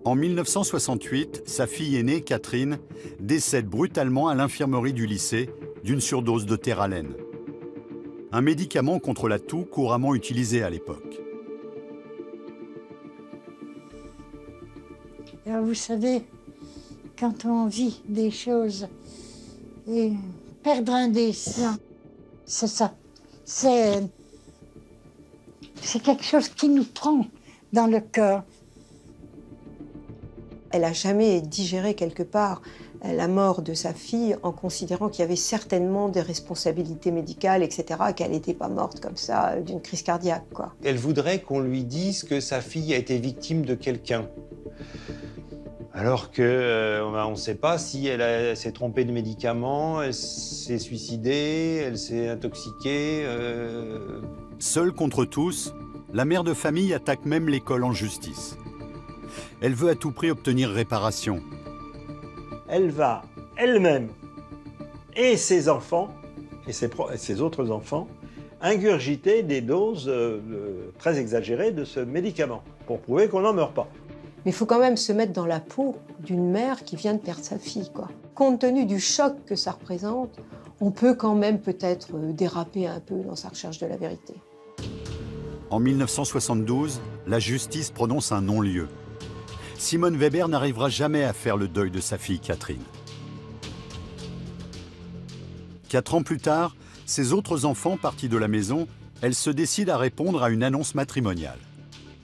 En 1968, sa fille aînée, Catherine, décède brutalement à l'infirmerie du lycée d'une surdose de Theralène, un médicament contre la toux couramment utilisé à l'époque. Alors vous savez, quand on vit des choses et perdre un des siens, c'est ça. C'est quelque chose qui nous prend dans le cœur. Elle n'a jamais digéré quelque part la mort de sa fille en considérant qu'il y avait certainement des responsabilités médicales, etc., qu'elle n'était pas morte comme ça d'une crise cardiaque, quoi. Elle voudrait qu'on lui dise que sa fille a été victime de quelqu'un. Alors que on ne sait pas si elle s'est trompée de médicament, elle s'est suicidée, elle s'est intoxiquée. Seule contre tous, la mère de famille attaque même l'école en justice. Elle veut à tout prix obtenir réparation. Elle va elle-même et ses enfants et ses autres enfants ingurgiter des doses très exagérées de ce médicament pour prouver qu'on n'en meurt pas. Mais il faut quand même se mettre dans la peau d'une mère qui vient de perdre sa fille, quoi. Compte tenu du choc que ça représente, on peut quand même peut-être déraper un peu dans sa recherche de la vérité. En 1972, la justice prononce un non-lieu. Simone Weber n'arrivera jamais à faire le deuil de sa fille Catherine. 4 ans plus tard, ses autres enfants partis de la maison, elle se décide à répondre à une annonce matrimoniale.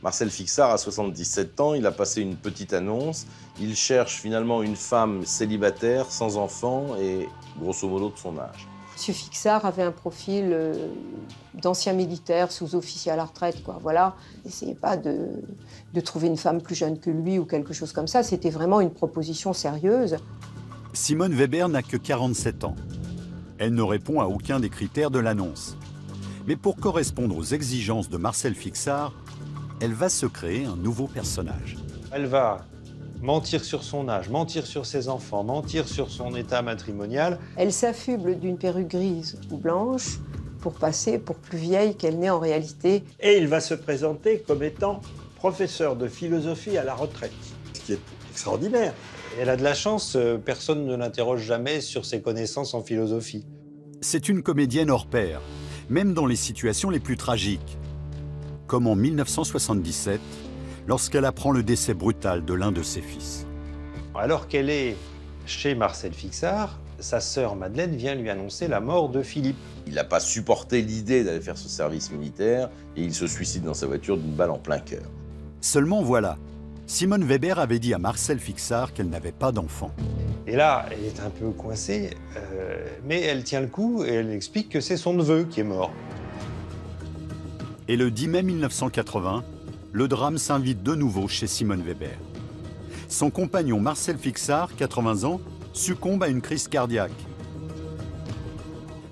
Marcel Fixard a 77 ans, il a passé une petite annonce. Il cherche finalement une femme célibataire, sans enfant et grosso modo de son âge. M. Fixard avait un profil d'ancien militaire, sous-officier à la retraite, quoi. Voilà. N'essayez pas de trouver une femme plus jeune que lui ou quelque chose comme ça. C'était vraiment une proposition sérieuse. Simone Weber n'a que 47 ans. Elle ne répond à aucun des critères de l'annonce. Mais pour correspondre aux exigences de Marcel Fixard, elle va se créer un nouveau personnage. Elle va mentir sur son âge, mentir sur ses enfants, mentir sur son état matrimonial. Elle s'affuble d'une perruque grise ou blanche pour passer pour plus vieille qu'elle n'est en réalité. Et il va se présenter comme étant professeur de philosophie à la retraite, ce qui est extraordinaire. Elle a de la chance, personne ne l'interroge jamais sur ses connaissances en philosophie. C'est une comédienne hors pair, même dans les situations les plus tragiques. Comme en 1977, lorsqu'elle apprend le décès brutal de l'un de ses fils. Alors qu'elle est chez Marcel Fixard, sa sœur Madeleine vient lui annoncer la mort de Philippe. Il n'a pas supporté l'idée d'aller faire ce service militaire et il se suicide dans sa voiture d'une balle en plein cœur. Seulement voilà, Simone Weber avait dit à Marcel Fixard qu'elle n'avait pas d'enfant. Et là, elle est un peu coincée, mais elle tient le coup et elle explique que c'est son neveu qui est mort. Et le 10 mai 1980, le drame s'invite de nouveau chez Simone Weber. Son compagnon Marcel Fixard, 80 ans, succombe à une crise cardiaque.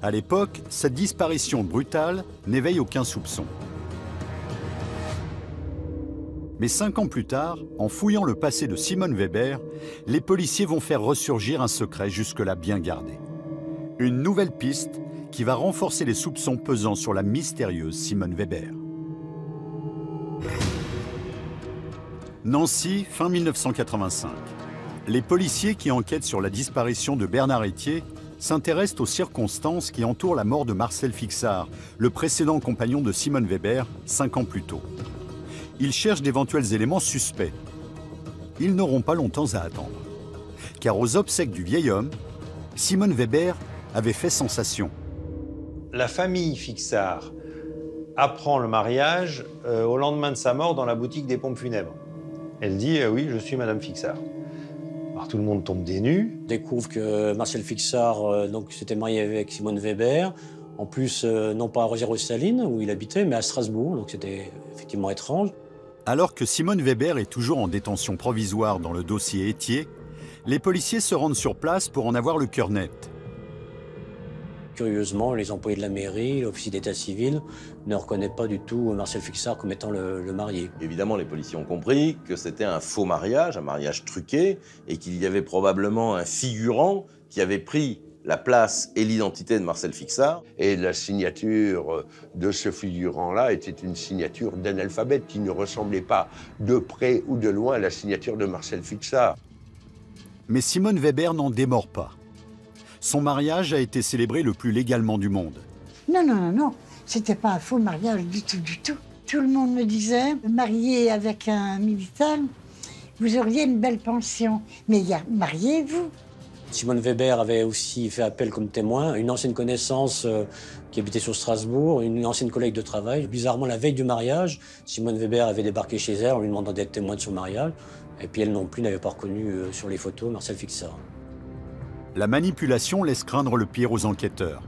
À l'époque, cette disparition brutale n'éveille aucun soupçon. Mais 5 ans plus tard, en fouillant le passé de Simone Weber, les policiers vont faire ressurgir un secret jusque-là bien gardé. Une nouvelle piste qui va renforcer les soupçons pesant sur la mystérieuse Simone Weber. Nancy, fin 1985. Les policiers qui enquêtent sur la disparition de Bernard Etier s'intéressent aux circonstances qui entourent la mort de Marcel Fixard, le précédent compagnon de Simone Weber, 5 ans plus tôt. Ils cherchent d'éventuels éléments suspects. Ils n'auront pas longtemps à attendre. Car aux obsèques du vieil homme, Simone Weber avait fait sensation. La famille Fixard apprend le mariage au lendemain de sa mort dans la boutique des pompes funèbres. Elle dit oui, je suis Madame Fixard. Alors tout le monde tombe des nues. On découvre que Marcel Fixard donc, s'était marié avec Simone Weber. En plus, non pas à Rozières-aux-Salines, où il habitait, mais à Strasbourg. Donc c'était effectivement étrange. Alors que Simone Weber est toujours en détention provisoire dans le dossier Étier, les policiers se rendent sur place pour en avoir le cœur net. Curieusement, les employés de la mairie, l'officier d'état civil, ne reconnaissent pas du tout Marcel Fixard comme étant le marié. Évidemment, les policiers ont compris que c'était un faux mariage, un mariage truqué, et qu'il y avait probablement un figurant qui avait pris la place et l'identité de Marcel Fixard. Et la signature de ce figurant-là était une signature d'analphabète qui ne ressemblait pas de près ou de loin à la signature de Marcel Fixard. Mais Simone Weber n'en démord pas. Son mariage a été célébré le plus légalement du monde. Non, non, non, non. C'était pas un faux mariage du tout, du tout. Tout le monde me disait, marié avec un militaire, vous auriez une belle pension. Mais mariez-vous. Simone Weber avait aussi fait appel comme témoin à une ancienne connaissance qui habitait sur Strasbourg, une ancienne collègue de travail. Bizarrement, la veille du mariage, Simone Weber avait débarqué chez elle en lui demandant d'être témoin de son mariage. Et puis elle non plus n'avait pas reconnu sur les photos Marcel Fixard. La manipulation laisse craindre le pire aux enquêteurs.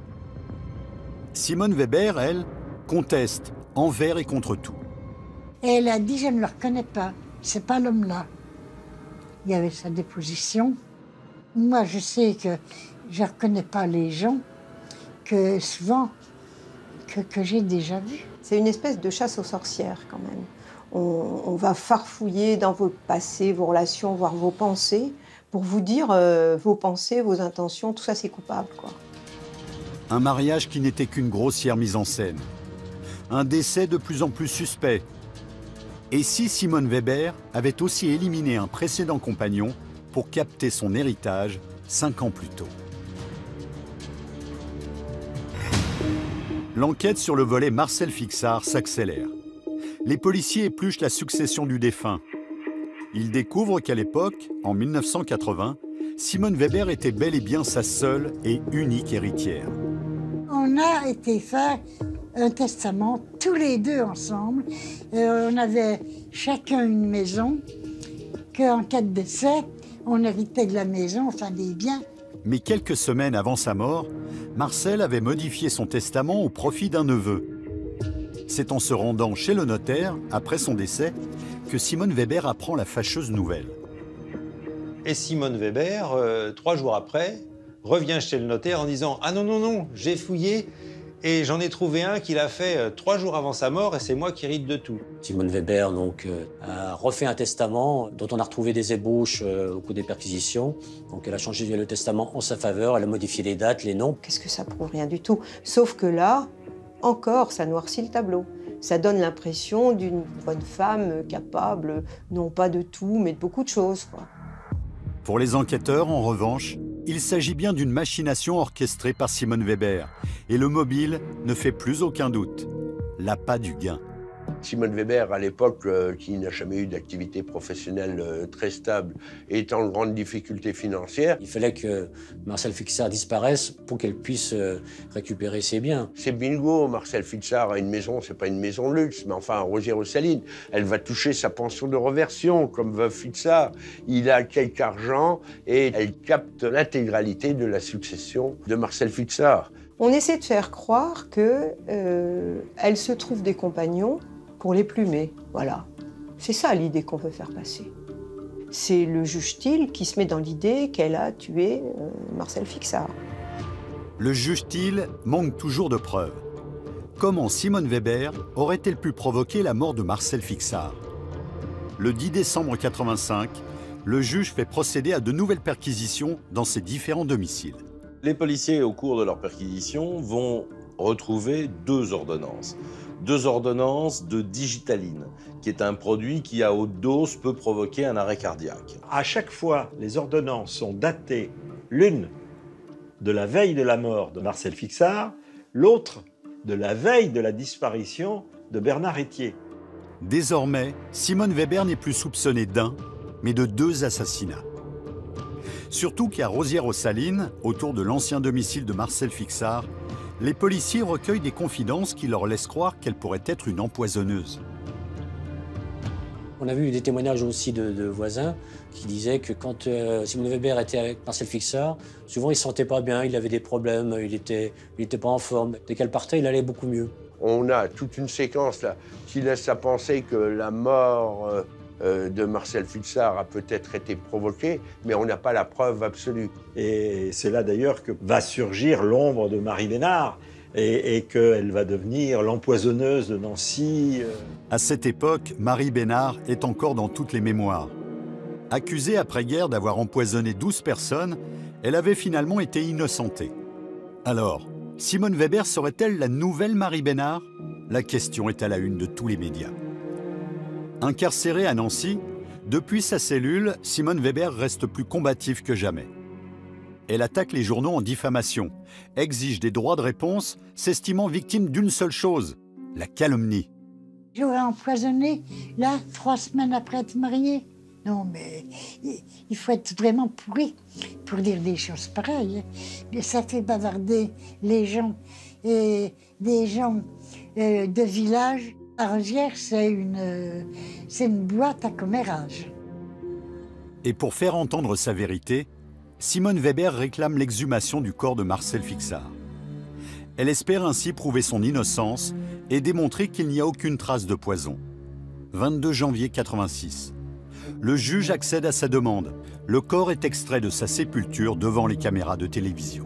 Simone Weber, elle, conteste envers et contre tout. Et elle a dit, je ne le reconnais pas, c'est pas l'homme-là. Il y avait sa déposition. Moi, je sais que je ne reconnais pas les gens que souvent, que j'ai déjà vus. C'est une espèce de chasse aux sorcières quand même. On va farfouiller dans vos passés, vos relations, voire vos pensées, pour vous dire vos pensées, vos intentions, tout ça c'est coupable, quoi. Un mariage qui n'était qu'une grossière mise en scène. Un décès de plus en plus suspect. Et si Simone Weber avait aussi éliminé un précédent compagnon pour capter son héritage 5 ans plus tôt. L'enquête sur le volet Marcel Fixard s'accélère. Les policiers épluchent la succession du défunt. Ils découvrent qu'à l'époque, en 1980, Simone Weber était bel et bien sa seule et unique héritière. On a été faire un testament, tous les deux ensemble. On avait chacun une maison, qu'en cas de décès, on héritait de la maison, enfin des biens. Mais quelques semaines avant sa mort, Marcel avait modifié son testament au profit d'un neveu. C'est en se rendant chez le notaire, après son décès, que Simone Weber apprend la fâcheuse nouvelle. Et Simone Weber, 3 jours après, revient chez le notaire en disant « Ah non, non, non, j'ai fouillé et j'en ai trouvé un qu'il a fait 3 jours avant sa mort et c'est moi qui hérite de tout. » Simone Weber donc, a refait un testament dont on a retrouvé des ébauches au cours des perquisitions. Donc elle a changé le testament en sa faveur, elle a modifié les dates, les noms. Qu'est-ce que ça prouve? Rien du tout. Sauf que là, encore, ça noircit le tableau. Ça donne l'impression d'une bonne femme capable, non pas de tout, mais de beaucoup de choses, quoi. Pour les enquêteurs, en revanche, il s'agit bien d'une machination orchestrée par Simone Weber. Et le mobile ne fait plus aucun doute. L'appât du gain. Simone Weber, à l'époque, qui n'a jamais eu d'activité professionnelle très stable, est en grande difficulté financière. Il fallait que Marcel Fixard disparaisse pour qu'elle puisse récupérer ses biens. C'est bingo, Marcel Fixard a une maison, c'est pas une maison de luxe, mais enfin, à Rozières-aux-Salines, elle va toucher sa pension de reversion, comme veuve Fixard. Il a quelque argent et elle capte l'intégralité de la succession de Marcel Fixard. On essaie de faire croire qu'elle se trouve des compagnons pour les plumer, voilà. C'est ça l'idée qu'on veut faire passer. C'est le juge Thiel qui se met dans l'idée qu'elle a tué Marcel Fixard. Le juge Thiel manque toujours de preuves. Comment Simone Weber aurait-elle pu provoquer la mort de Marcel Fixard? Le 10 décembre 1985, le juge fait procéder à de nouvelles perquisitions dans ses différents domiciles. Les policiers, au cours de leur perquisition, vont retrouver 2 ordonnances. 2 ordonnances de digitaline, qui est un produit qui, à haute dose, peut provoquer un arrêt cardiaque. À chaque fois, les ordonnances sont datées, l'une de la veille de la mort de Marcel Fixard, l'autre de la veille de la disparition de Bernard Étier. Désormais, Simone Weber n'est plus soupçonnée d'un, mais de 2 assassinats. Surtout qu'à Rozières-aux-Salines, autour de l'ancien domicile de Marcel Fixard, les policiers recueillent des confidences qui leur laissent croire qu'elle pourrait être une empoisonneuse. On a vu des témoignages aussi de voisins qui disaient que quand Simone Weber était avec Marcel Fixard, souvent il ne se sentait pas bien, il avait des problèmes, il était pas en forme. Dès qu'elle partait, il allait beaucoup mieux. On a toute une séquence là qui laisse à penser que la mort de Marcel Fixard a peut-être été provoquée, mais on n'a pas la preuve absolue. Et c'est là d'ailleurs que va surgir l'ombre de Marie Bénard et qu'elle va devenir l'empoisonneuse de Nancy. À cette époque, Marie Bénard est encore dans toutes les mémoires. Accusée après-guerre d'avoir empoisonné 12 personnes, elle avait finalement été innocentée. Alors, Simone Weber serait-elle la nouvelle Marie Bénard? La question est à la une de tous les médias. Incarcérée à Nancy, depuis sa cellule, Simone Weber reste plus combative que jamais. Elle attaque les journaux en diffamation, exige des droits de réponse, s'estimant victime d'une seule chose, la calomnie. J'aurais empoisonné, là, 3 semaines après être mariée. Non, mais il faut être vraiment pourri pour dire des choses pareilles. Mais ça fait bavarder les gens, et des gens de village. La Rosière, c'est une boîte à commérage. Et pour faire entendre sa vérité, Simone Weber réclame l'exhumation du corps de Marcel Fixard. Elle espère ainsi prouver son innocence et démontrer qu'il n'y a aucune trace de poison. 22 janvier 86. Le juge accède à sa demande. Le corps est extrait de sa sépulture devant les caméras de télévision.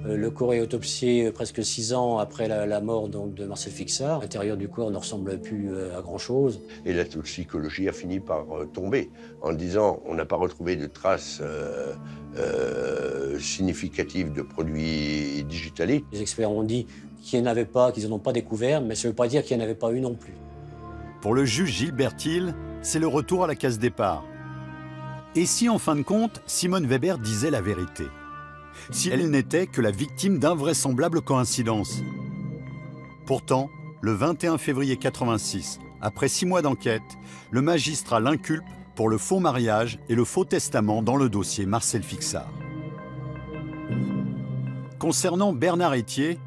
Le corps est autopsié presque 6 ans après la mort donc, de Marcel Fixard. L'intérieur du corps ne ressemble plus à grand-chose. Et la toxicologie a fini par tomber en disant on n'a pas retrouvé de traces significatives de produits digitaliques. Les experts ont dit qu'il n'y en avait pas, qu'ils n'en ont pas découvert, mais ça ne veut pas dire qu'il n'y en avait pas eu non plus. Pour le juge Gilles Bertil, c'est le retour à la case départ. Et si en fin de compte, Simone Weber disait la vérité? Si elle n'était que la victime d'invraisemblables coïncidences. Pourtant, le 21 février 86, après 6 mois d'enquête, le magistrat l'inculpe pour le faux mariage et le faux testament dans le dossier Marcel Fixard. Concernant Bernard Etier,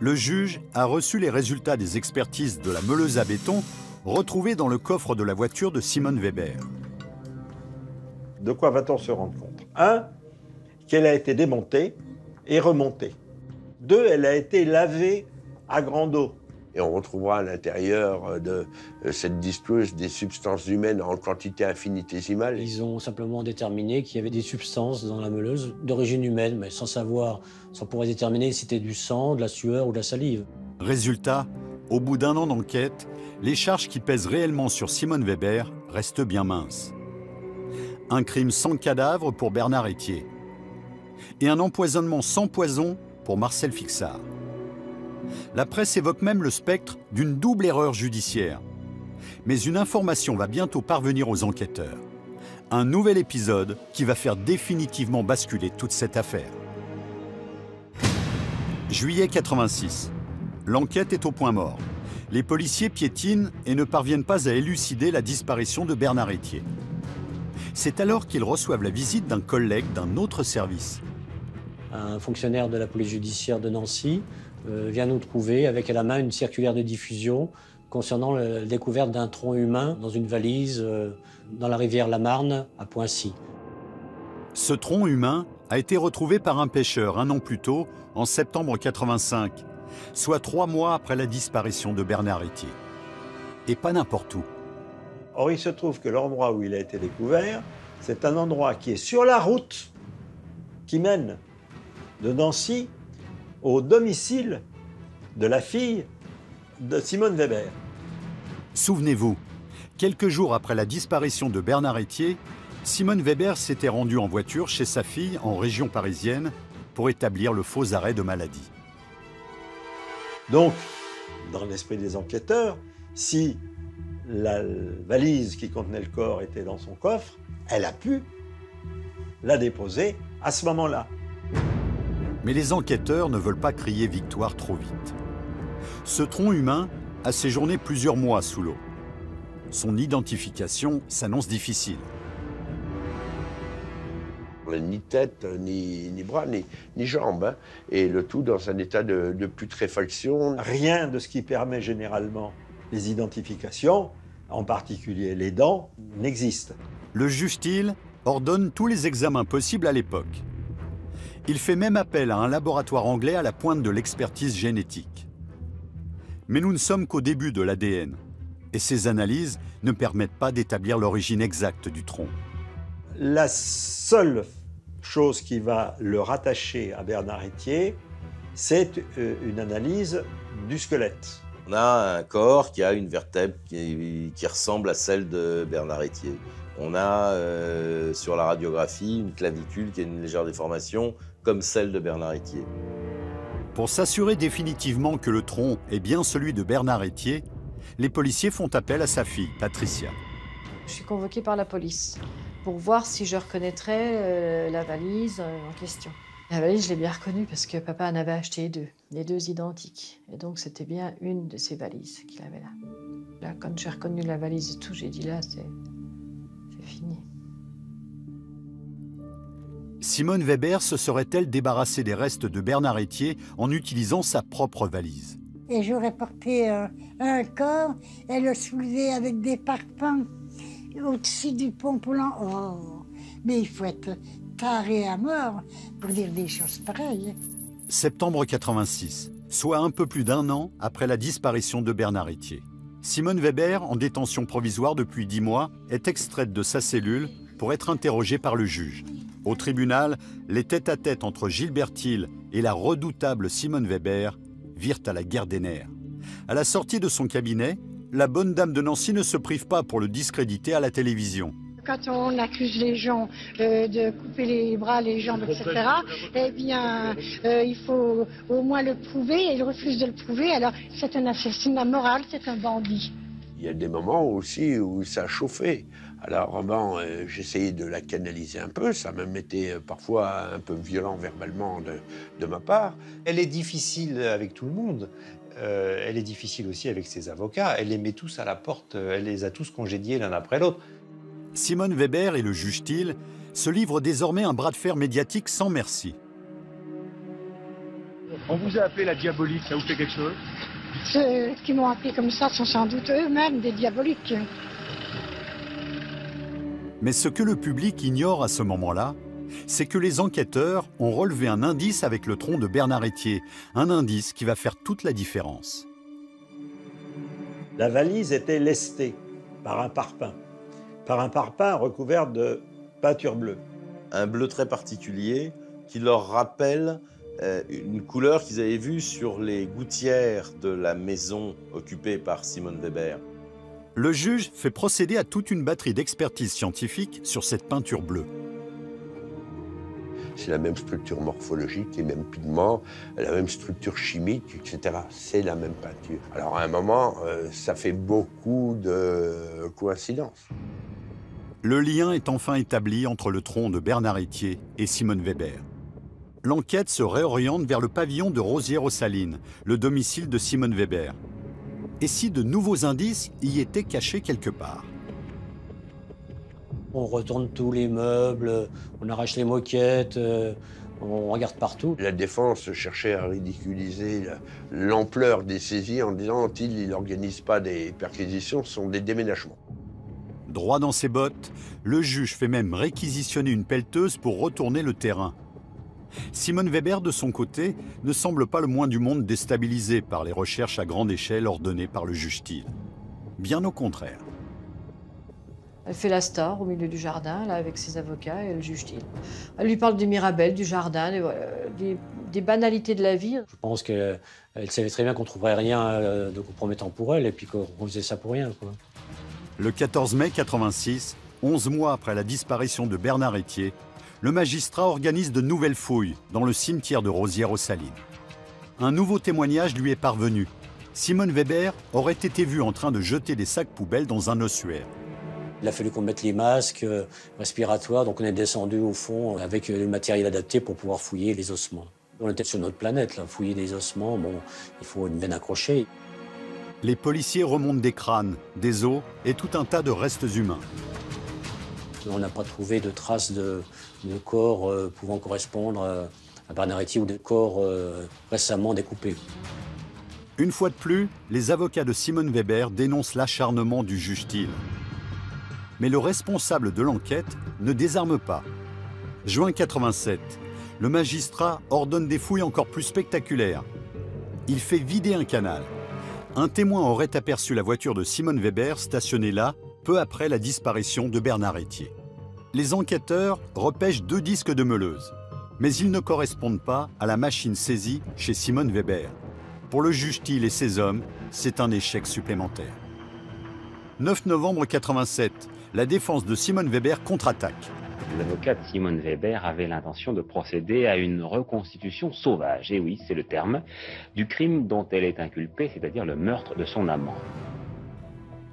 le juge a reçu les résultats des expertises de la meuleuse à béton retrouvée dans le coffre de la voiture de Simone Weber. De quoi va-t-on se rendre compte? 1, qu'elle a été démontée et remontée. 2, elle a été lavée à grande eau. Et on retrouvera à l'intérieur de cette disqueuse des substances humaines en quantité infinitésimale. Ils ont simplement déterminé qu'il y avait des substances dans la meuleuse d'origine humaine, mais sans savoir, sans pouvoir déterminer si c'était du sang, de la sueur ou de la salive. Résultat, au bout d'1 an d'enquête, les charges qui pèsent réellement sur Simone Weber restent bien minces. Un crime sans cadavre pour Bernard Etier. Et un empoisonnement sans poison pour Marcel Fixard. La presse évoque même le spectre d'une double erreur judiciaire. Mais une information va bientôt parvenir aux enquêteurs. Un nouvel épisode qui va faire définitivement basculer toute cette affaire. Juillet 86. L'enquête est au point mort. Les policiers piétinent et ne parviennent pas à élucider la disparition de Bernard Etier. C'est alors qu'ils reçoivent la visite d'un collègue d'un autre service. Un fonctionnaire de la police judiciaire de Nancy vient nous trouver avec à la main une circulaire de diffusion concernant la découverte d'un tronc humain dans une valise dans la rivière la Marne à Poincy. Ce tronc humain a été retrouvé par un pêcheur 1 an plus tôt, en septembre 85, soit 3 mois après la disparition de Bernard Etier. Et pas n'importe où. Or, il se trouve que l'endroit où il a été découvert, c'est un endroit qui est sur la route qui mène de Nancy au domicile de la fille de Simone Weber. Souvenez-vous, quelques jours après la disparition de Bernard Etier, Simone Weber s'était rendue en voiture chez sa fille en région parisienne pour établir le faux arrêt de maladie. Donc, dans l'esprit des enquêteurs, si la valise qui contenait le corps était dans son coffre, elle a pu la déposer à ce moment-là. Mais les enquêteurs ne veulent pas crier victoire trop vite. Ce tronc humain a séjourné plusieurs mois sous l'eau. Son identification s'annonce difficile. Ni tête, ni bras, ni jambes, hein. Et le tout dans un état de putréfaction. Rien de ce qui permet généralement les identifications en particulier les dents, n'existe. Le juge Thiel ordonne tous les examens possibles à l'époque. Il fait même appel à un laboratoire anglais à la pointe de l'expertise génétique. Mais nous ne sommes qu'au début de l'ADN, et ces analyses ne permettent pas d'établir l'origine exacte du tronc. La seule chose qui va le rattacher à Bernard Etier, c'est une analyse du squelette. On a un corps qui a une vertèbre qui ressemble à celle de Bernard Etier. On a sur la radiographie une clavicule qui a une légère déformation comme celle de Bernard Etier. Pour s'assurer définitivement que le tronc est bien celui de Bernard Etier, les policiers font appel à sa fille, Patricia. Je suis convoquée par la police pour voir si je reconnaîtrais la valise en question. La valise, je l'ai bien reconnue parce que papa en avait acheté deux, les deux identiques. Et donc, c'était bien une de ces valises qu'il avait là. Là, quand j'ai reconnu la valise et tout, j'ai dit là, c'est fini. Simone Weber se serait-elle débarrassée des restes de Bernard Etier en utilisant sa propre valise? Et j'aurais porté un corps et le soulevé avec des parpaings au-dessus du pont-polant. Oh, mais il faut être taré à mort pour dire des choses pareilles. Septembre 86, soit un peu plus d'1 an après la disparition de Bernard Etier. Simone Weber, en détention provisoire depuis 10 mois, est extraite de sa cellule pour être interrogée par le juge. Au tribunal, les tête-à-tête entre Gilbert Thiel et la redoutable Simone Weber virent à la guerre des nerfs. À la sortie de son cabinet, la bonne dame de Nancy ne se prive pas pour le discréditer à la télévision. Quand on accuse les gens de couper les bras, les jambes, etc., eh bien, il faut au moins le prouver, et il refuse de le prouver, alors c'est un assassin moral, c'est un bandit. Il y a des moments aussi où ça chauffait. Alors bon, j'essayais de la canaliser un peu, ça même été parfois un peu violent verbalement de ma part. Elle est difficile avec tout le monde. Elle est difficile aussi avec ses avocats. Elle les met tous à la porte, elle les a tous congédiés l'un après l'autre. Simone Weber et le juge Thiel se livrent désormais un bras de fer médiatique sans merci. On vous a appelé la diabolique, ça vous fait quelque chose? Ceux qui m'ont appelé comme ça sont sans doute eux-mêmes des diaboliques. Mais ce que le public ignore à ce moment-là, c'est que les enquêteurs ont relevé un indice avec le tronc de Bernard Etier, un indice qui va faire toute la différence. La valise était lestée par un parpaing recouvert de peinture bleue. Un bleu très particulier qui leur rappelle une couleur qu'ils avaient vue sur les gouttières de la maison occupée par Simone Weber. Le juge fait procéder à toute une batterie d'expertises scientifiques sur cette peinture bleue. C'est la même structure morphologique, les mêmes pigments, la même structure chimique, etc. C'est la même peinture. Alors à un moment, ça fait beaucoup de coïncidences. Le lien est enfin établi entre le tronc de Bernard Etier et Simone Weber. L'enquête se réoriente vers le pavillon de Rosières-aux-Salines, le domicile de Simone Weber. Et si de nouveaux indices y étaient cachés quelque part? On retourne tous les meubles, on arrache les moquettes, on regarde partout. La défense cherchait à ridiculiser l'ampleur des saisies en disant il n'organise pas des perquisitions, ce sont des déménagements. Droit dans ses bottes, le juge fait même réquisitionner une pelleteuse pour retourner le terrain. Simone Weber, de son côté, ne semble pas le moins du monde déstabilisée par les recherches à grande échelle ordonnées par le juge Thiel. Bien au contraire. Elle fait la star au milieu du jardin, là, avec ses avocats et le juge Thiel. Elle lui parle des mirabelles, du jardin, des banalités de la vie. Je pense qu'elle savait très bien qu'on ne trouverait rien de compromettant pour elle et puis qu'on faisait ça pour rien, quoi. Le 14 mai 86, 11 mois après la disparition de Bernard Etier, le magistrat organise de nouvelles fouilles dans le cimetière de Rosières-aux-Salines. Un nouveau témoignage lui est parvenu. Simone Weber aurait été vue en train de jeter des sacs poubelles dans un ossuaire. Il a fallu qu'on mette les masques respiratoires, donc on est descendu au fond avec le matériel adapté pour pouvoir fouiller les ossements. On était sur notre planète, là, fouiller des ossements, bon, il faut une veine accrochée. Les policiers remontent des crânes, des os et tout un tas de restes humains. On n'a pas trouvé de traces de corps pouvant correspondre à Bernard Etier ou de corps récemment découpés. Une fois de plus, les avocats de Simone Weber dénoncent l'acharnement du juge Thiel. Mais le responsable de l'enquête ne désarme pas. Juin 87, le magistrat ordonne des fouilles encore plus spectaculaires. Il fait vider un canal. Un témoin aurait aperçu la voiture de Simone Weber stationnée là, peu après la disparition de Bernard Etier. Les enquêteurs repêchent 2 disques de meuleuse, mais ils ne correspondent pas à la machine saisie chez Simone Weber. Pour le juge Thiel et ses hommes, c'est un échec supplémentaire. 9 novembre 87, la défense de Simone Weber contre-attaque. L'avocat de Simone Weber avait l'intention de procéder à une reconstitution sauvage, et oui, c'est le terme, du crime dont elle est inculpée, c'est-à-dire le meurtre de son amant.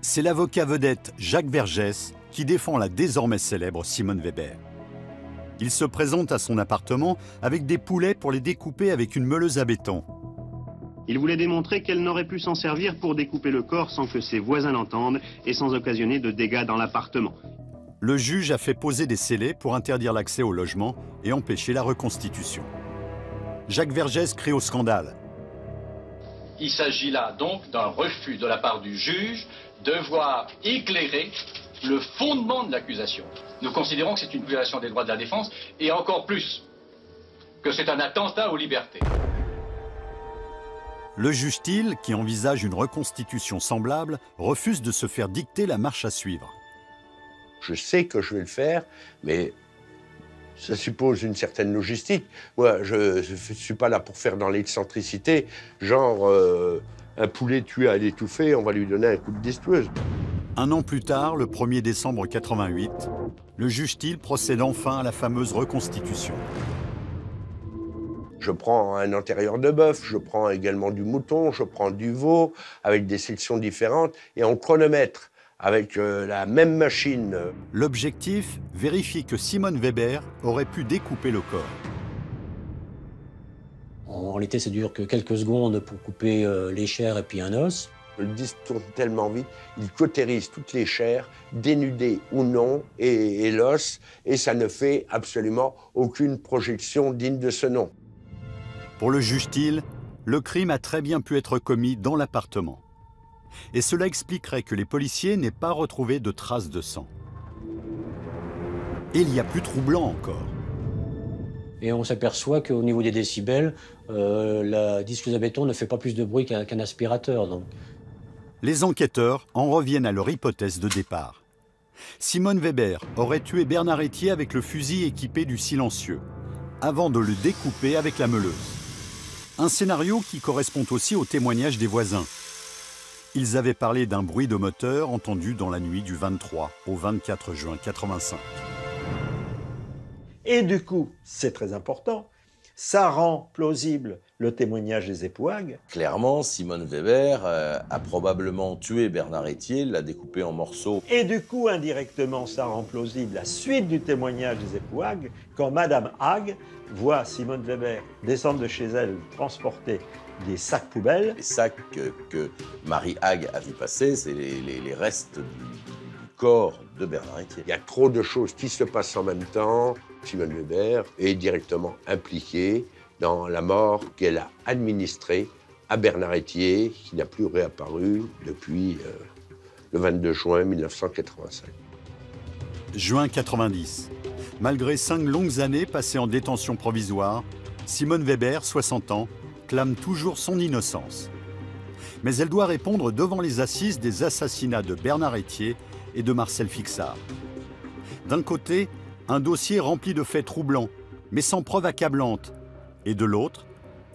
C'est l'avocat vedette Jacques Vergès qui défend la désormais célèbre Simone Weber. Il se présente à son appartement avec des poulets pour les découper avec une meuleuse à béton. Il voulait démontrer qu'elle n'aurait pu s'en servir pour découper le corps sans que ses voisins l'entendent et sans occasionner de dégâts dans l'appartement. Le juge a fait poser des scellés pour interdire l'accès au logement et empêcher la reconstitution. Jacques Vergès crie au scandale. Il s'agit là donc d'un refus de la part du juge de voir éclairer le fondement de l'accusation. Nous considérons que c'est une violation des droits de la défense et encore plus que c'est un attentat aux libertés. Le juge Thiel, qui envisage une reconstitution semblable, refuse de se faire dicter la marche à suivre. Je sais que je vais le faire, mais ça suppose une certaine logistique. Moi, je ne suis pas là pour faire dans l'excentricité, genre un poulet tué à l'étouffer, on va lui donner un coup de destrueuse. Un an plus tard, le 1er décembre 88, le juge Thiel procède enfin à la fameuse reconstitution. Je prends un antérieur de bœuf, je prends également du mouton, je prends du veau, avec des sections différentes, et on chronomètre avec la même machine. L'objectif, vérifier que Simone Weber aurait pu découper le corps. En réalité, ça dure que quelques secondes pour couper les chairs et puis un os. Le disque tourne tellement vite, il cautérise toutes les chairs, dénudées ou non, et l'os, et ça ne fait absolument aucune projection digne de ce nom. Pour le juge Thiel, le crime a très bien pu être commis dans l'appartement. Et cela expliquerait que les policiers n'aient pas retrouvé de traces de sang. Et il y a plus troublant encore. Et on s'aperçoit qu'au niveau des décibels, la disqueuse à béton ne fait pas plus de bruit qu'un aspirateur. Donc. Les enquêteurs en reviennent à leur hypothèse de départ. Simone Weber aurait tué Bernard Etier avec le fusil équipé du silencieux, avant de le découper avec la meuleuse. Un scénario qui correspond aussi au témoignage des voisins. Ils avaient parlé d'un bruit de moteur entendu dans la nuit du 23 au 24 juin 85. Et du coup, c'est très important, ça rend plausible le témoignage des épouagues. Clairement, Simone Weber a probablement tué Bernard Etier, l'a découpé en morceaux. Et du coup, indirectement, ça rend plausible la suite du témoignage des épouagues quand Madame Hague voit Simone Weber descendre de chez elle, transporter des sacs poubelles. Les sacs que Marie Hague a vu passer, c'est les restes du corps de Bernard Etier. Il y a trop de choses qui se passent en même temps. Simone Weber est directement impliquée dans la mort qu'elle a administrée à Bernard Etier, qui n'a plus réapparu depuis le 22 juin 1985. Juin 90. Malgré 5 longues années passées en détention provisoire, Simone Weber, 60 ans, clame toujours son innocence. Mais elle doit répondre devant les assises des assassinats de Bernard Etier et de Marcel Fixard. D'un côté, un dossier rempli de faits troublants, mais sans preuve accablante. Et de l'autre,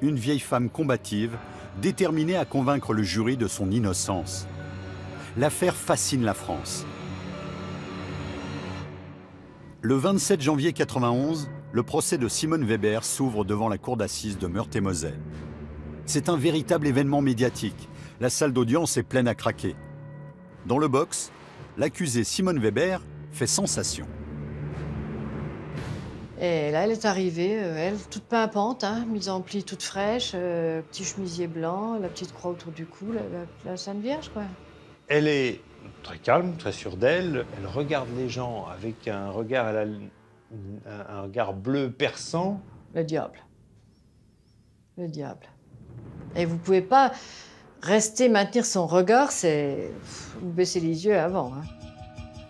une vieille femme combative, déterminée à convaincre le jury de son innocence. L'affaire fascine la France. Le 27 janvier 91, le procès de Simone Weber s'ouvre devant la cour d'assises de Meurthe-et-Moselle. C'est un véritable événement médiatique. La salle d'audience est pleine à craquer. Dans le box, l'accusée Simone Weber fait sensation. Et là, elle est arrivée, elle, toute pimpante, hein, mise en pli toute fraîche, petit chemisier blanc, la petite croix autour du cou, la Sainte Vierge, quoi. Elle est très calme, très sûre d'elle. Elle regarde les gens avec un regard, un regard bleu perçant. Le diable. Le diable. Et vous pouvez pas Rester, maintenir son regard, c'est baisser les yeux avant. Hein.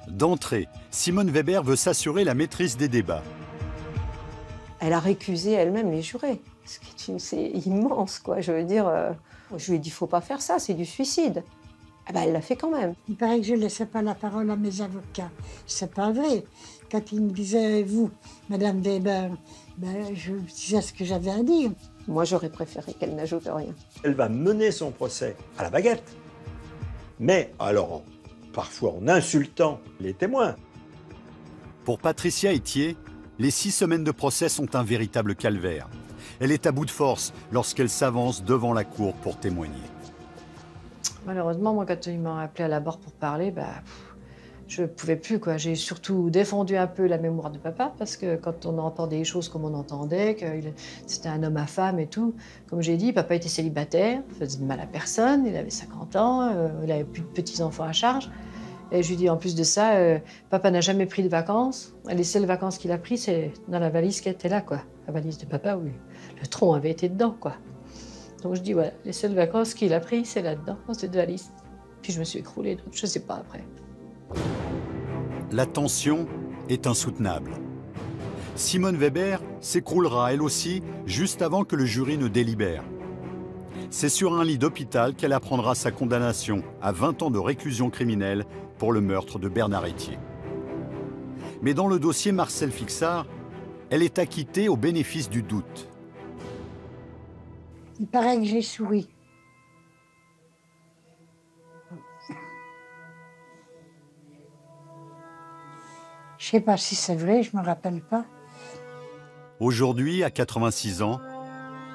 D'entrée, Simone Weber veut s'assurer la maîtrise des débats. Elle a récusé elle-même les jurés. C'est immense, quoi. Je veux dire, je lui ai dit, il ne faut pas faire ça, c'est du suicide. Ah ben, elle l'a fait quand même. Il paraît que je ne laissais pas la parole à mes avocats. C'est pas vrai. Quand ils me disaient, vous, Madame Weber, ben, je disais ce que j'avais à dire. Moi, j'aurais préféré qu'elle n'ajoute rien. Elle va mener son procès à la baguette. Mais alors, parfois en insultant les témoins. Pour Patricia Etier, les 6 semaines de procès sont un véritable calvaire. Elle est à bout de force lorsqu'elle s'avance devant la cour pour témoigner. Malheureusement, moi, quand ils m'ont appelé à la barre pour parler, je ne pouvais plus, quoi. J'ai surtout défendu un peu la mémoire de papa, parce que quand on entendait des choses comme on entendait, que c'était un homme à femme et tout, comme j'ai dit, papa était célibataire, faisait de mal à personne, il avait 50 ans, il n'avait plus de petits-enfants à charge. Et je lui dis, en plus de ça, papa n'a jamais pris de vacances. Les seules vacances qu'il a prises, c'est dans la valise qui était là, quoi. La valise de papa, où le tronc avait été dedans, quoi. Donc je dis, voilà, les seules vacances qu'il a prises, c'est là-dedans, dans cette valise. Puis je me suis écroulée, donc je ne sais pas après. La tension est insoutenable. Simone Weber s'écroulera elle aussi juste avant que le jury ne délibère. C'est sur un lit d'hôpital qu'elle apprendra sa condamnation à 20 ans de réclusion criminelle pour le meurtre de Bernard Etier. Mais dans le dossier Marcel Fixard, elle est acquittée au bénéfice du doute. Il paraît que j'ai souri. Je ne sais pas si c'est vrai, je ne me rappelle pas. Aujourd'hui, à 86 ans,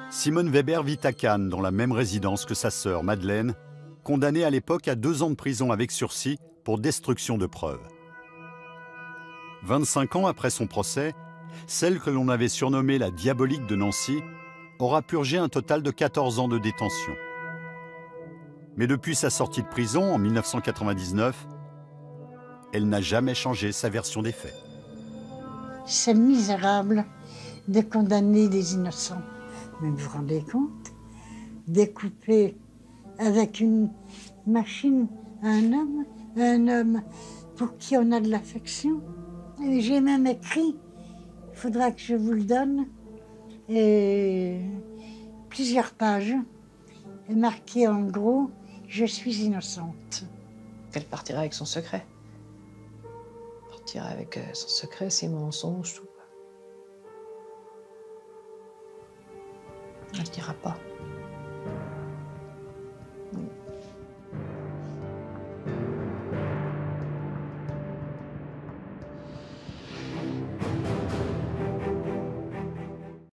Simone Weber vit à Cannes, dans la même résidence que sa sœur Madeleine, condamnée à l'époque à 2 ans de prison avec sursis pour destruction de preuves. 25 ans après son procès, celle que l'on avait surnommée la diabolique de Nancy aura purgé un total de 14 ans de détention. Mais depuis sa sortie de prison en 1999, elle n'a jamais changé sa version des faits. C'est misérable de condamner des innocents. Mais vous vous rendez compte? Découper avec une machine un homme pour qui on a de l'affection. J'ai même écrit, il faudra que je vous le donne, et plusieurs pages, et marqué en gros, je suis innocente. Elle partira avec son secret. Partira avec son secret, ses mensonges, tout. Elle ne dira pas.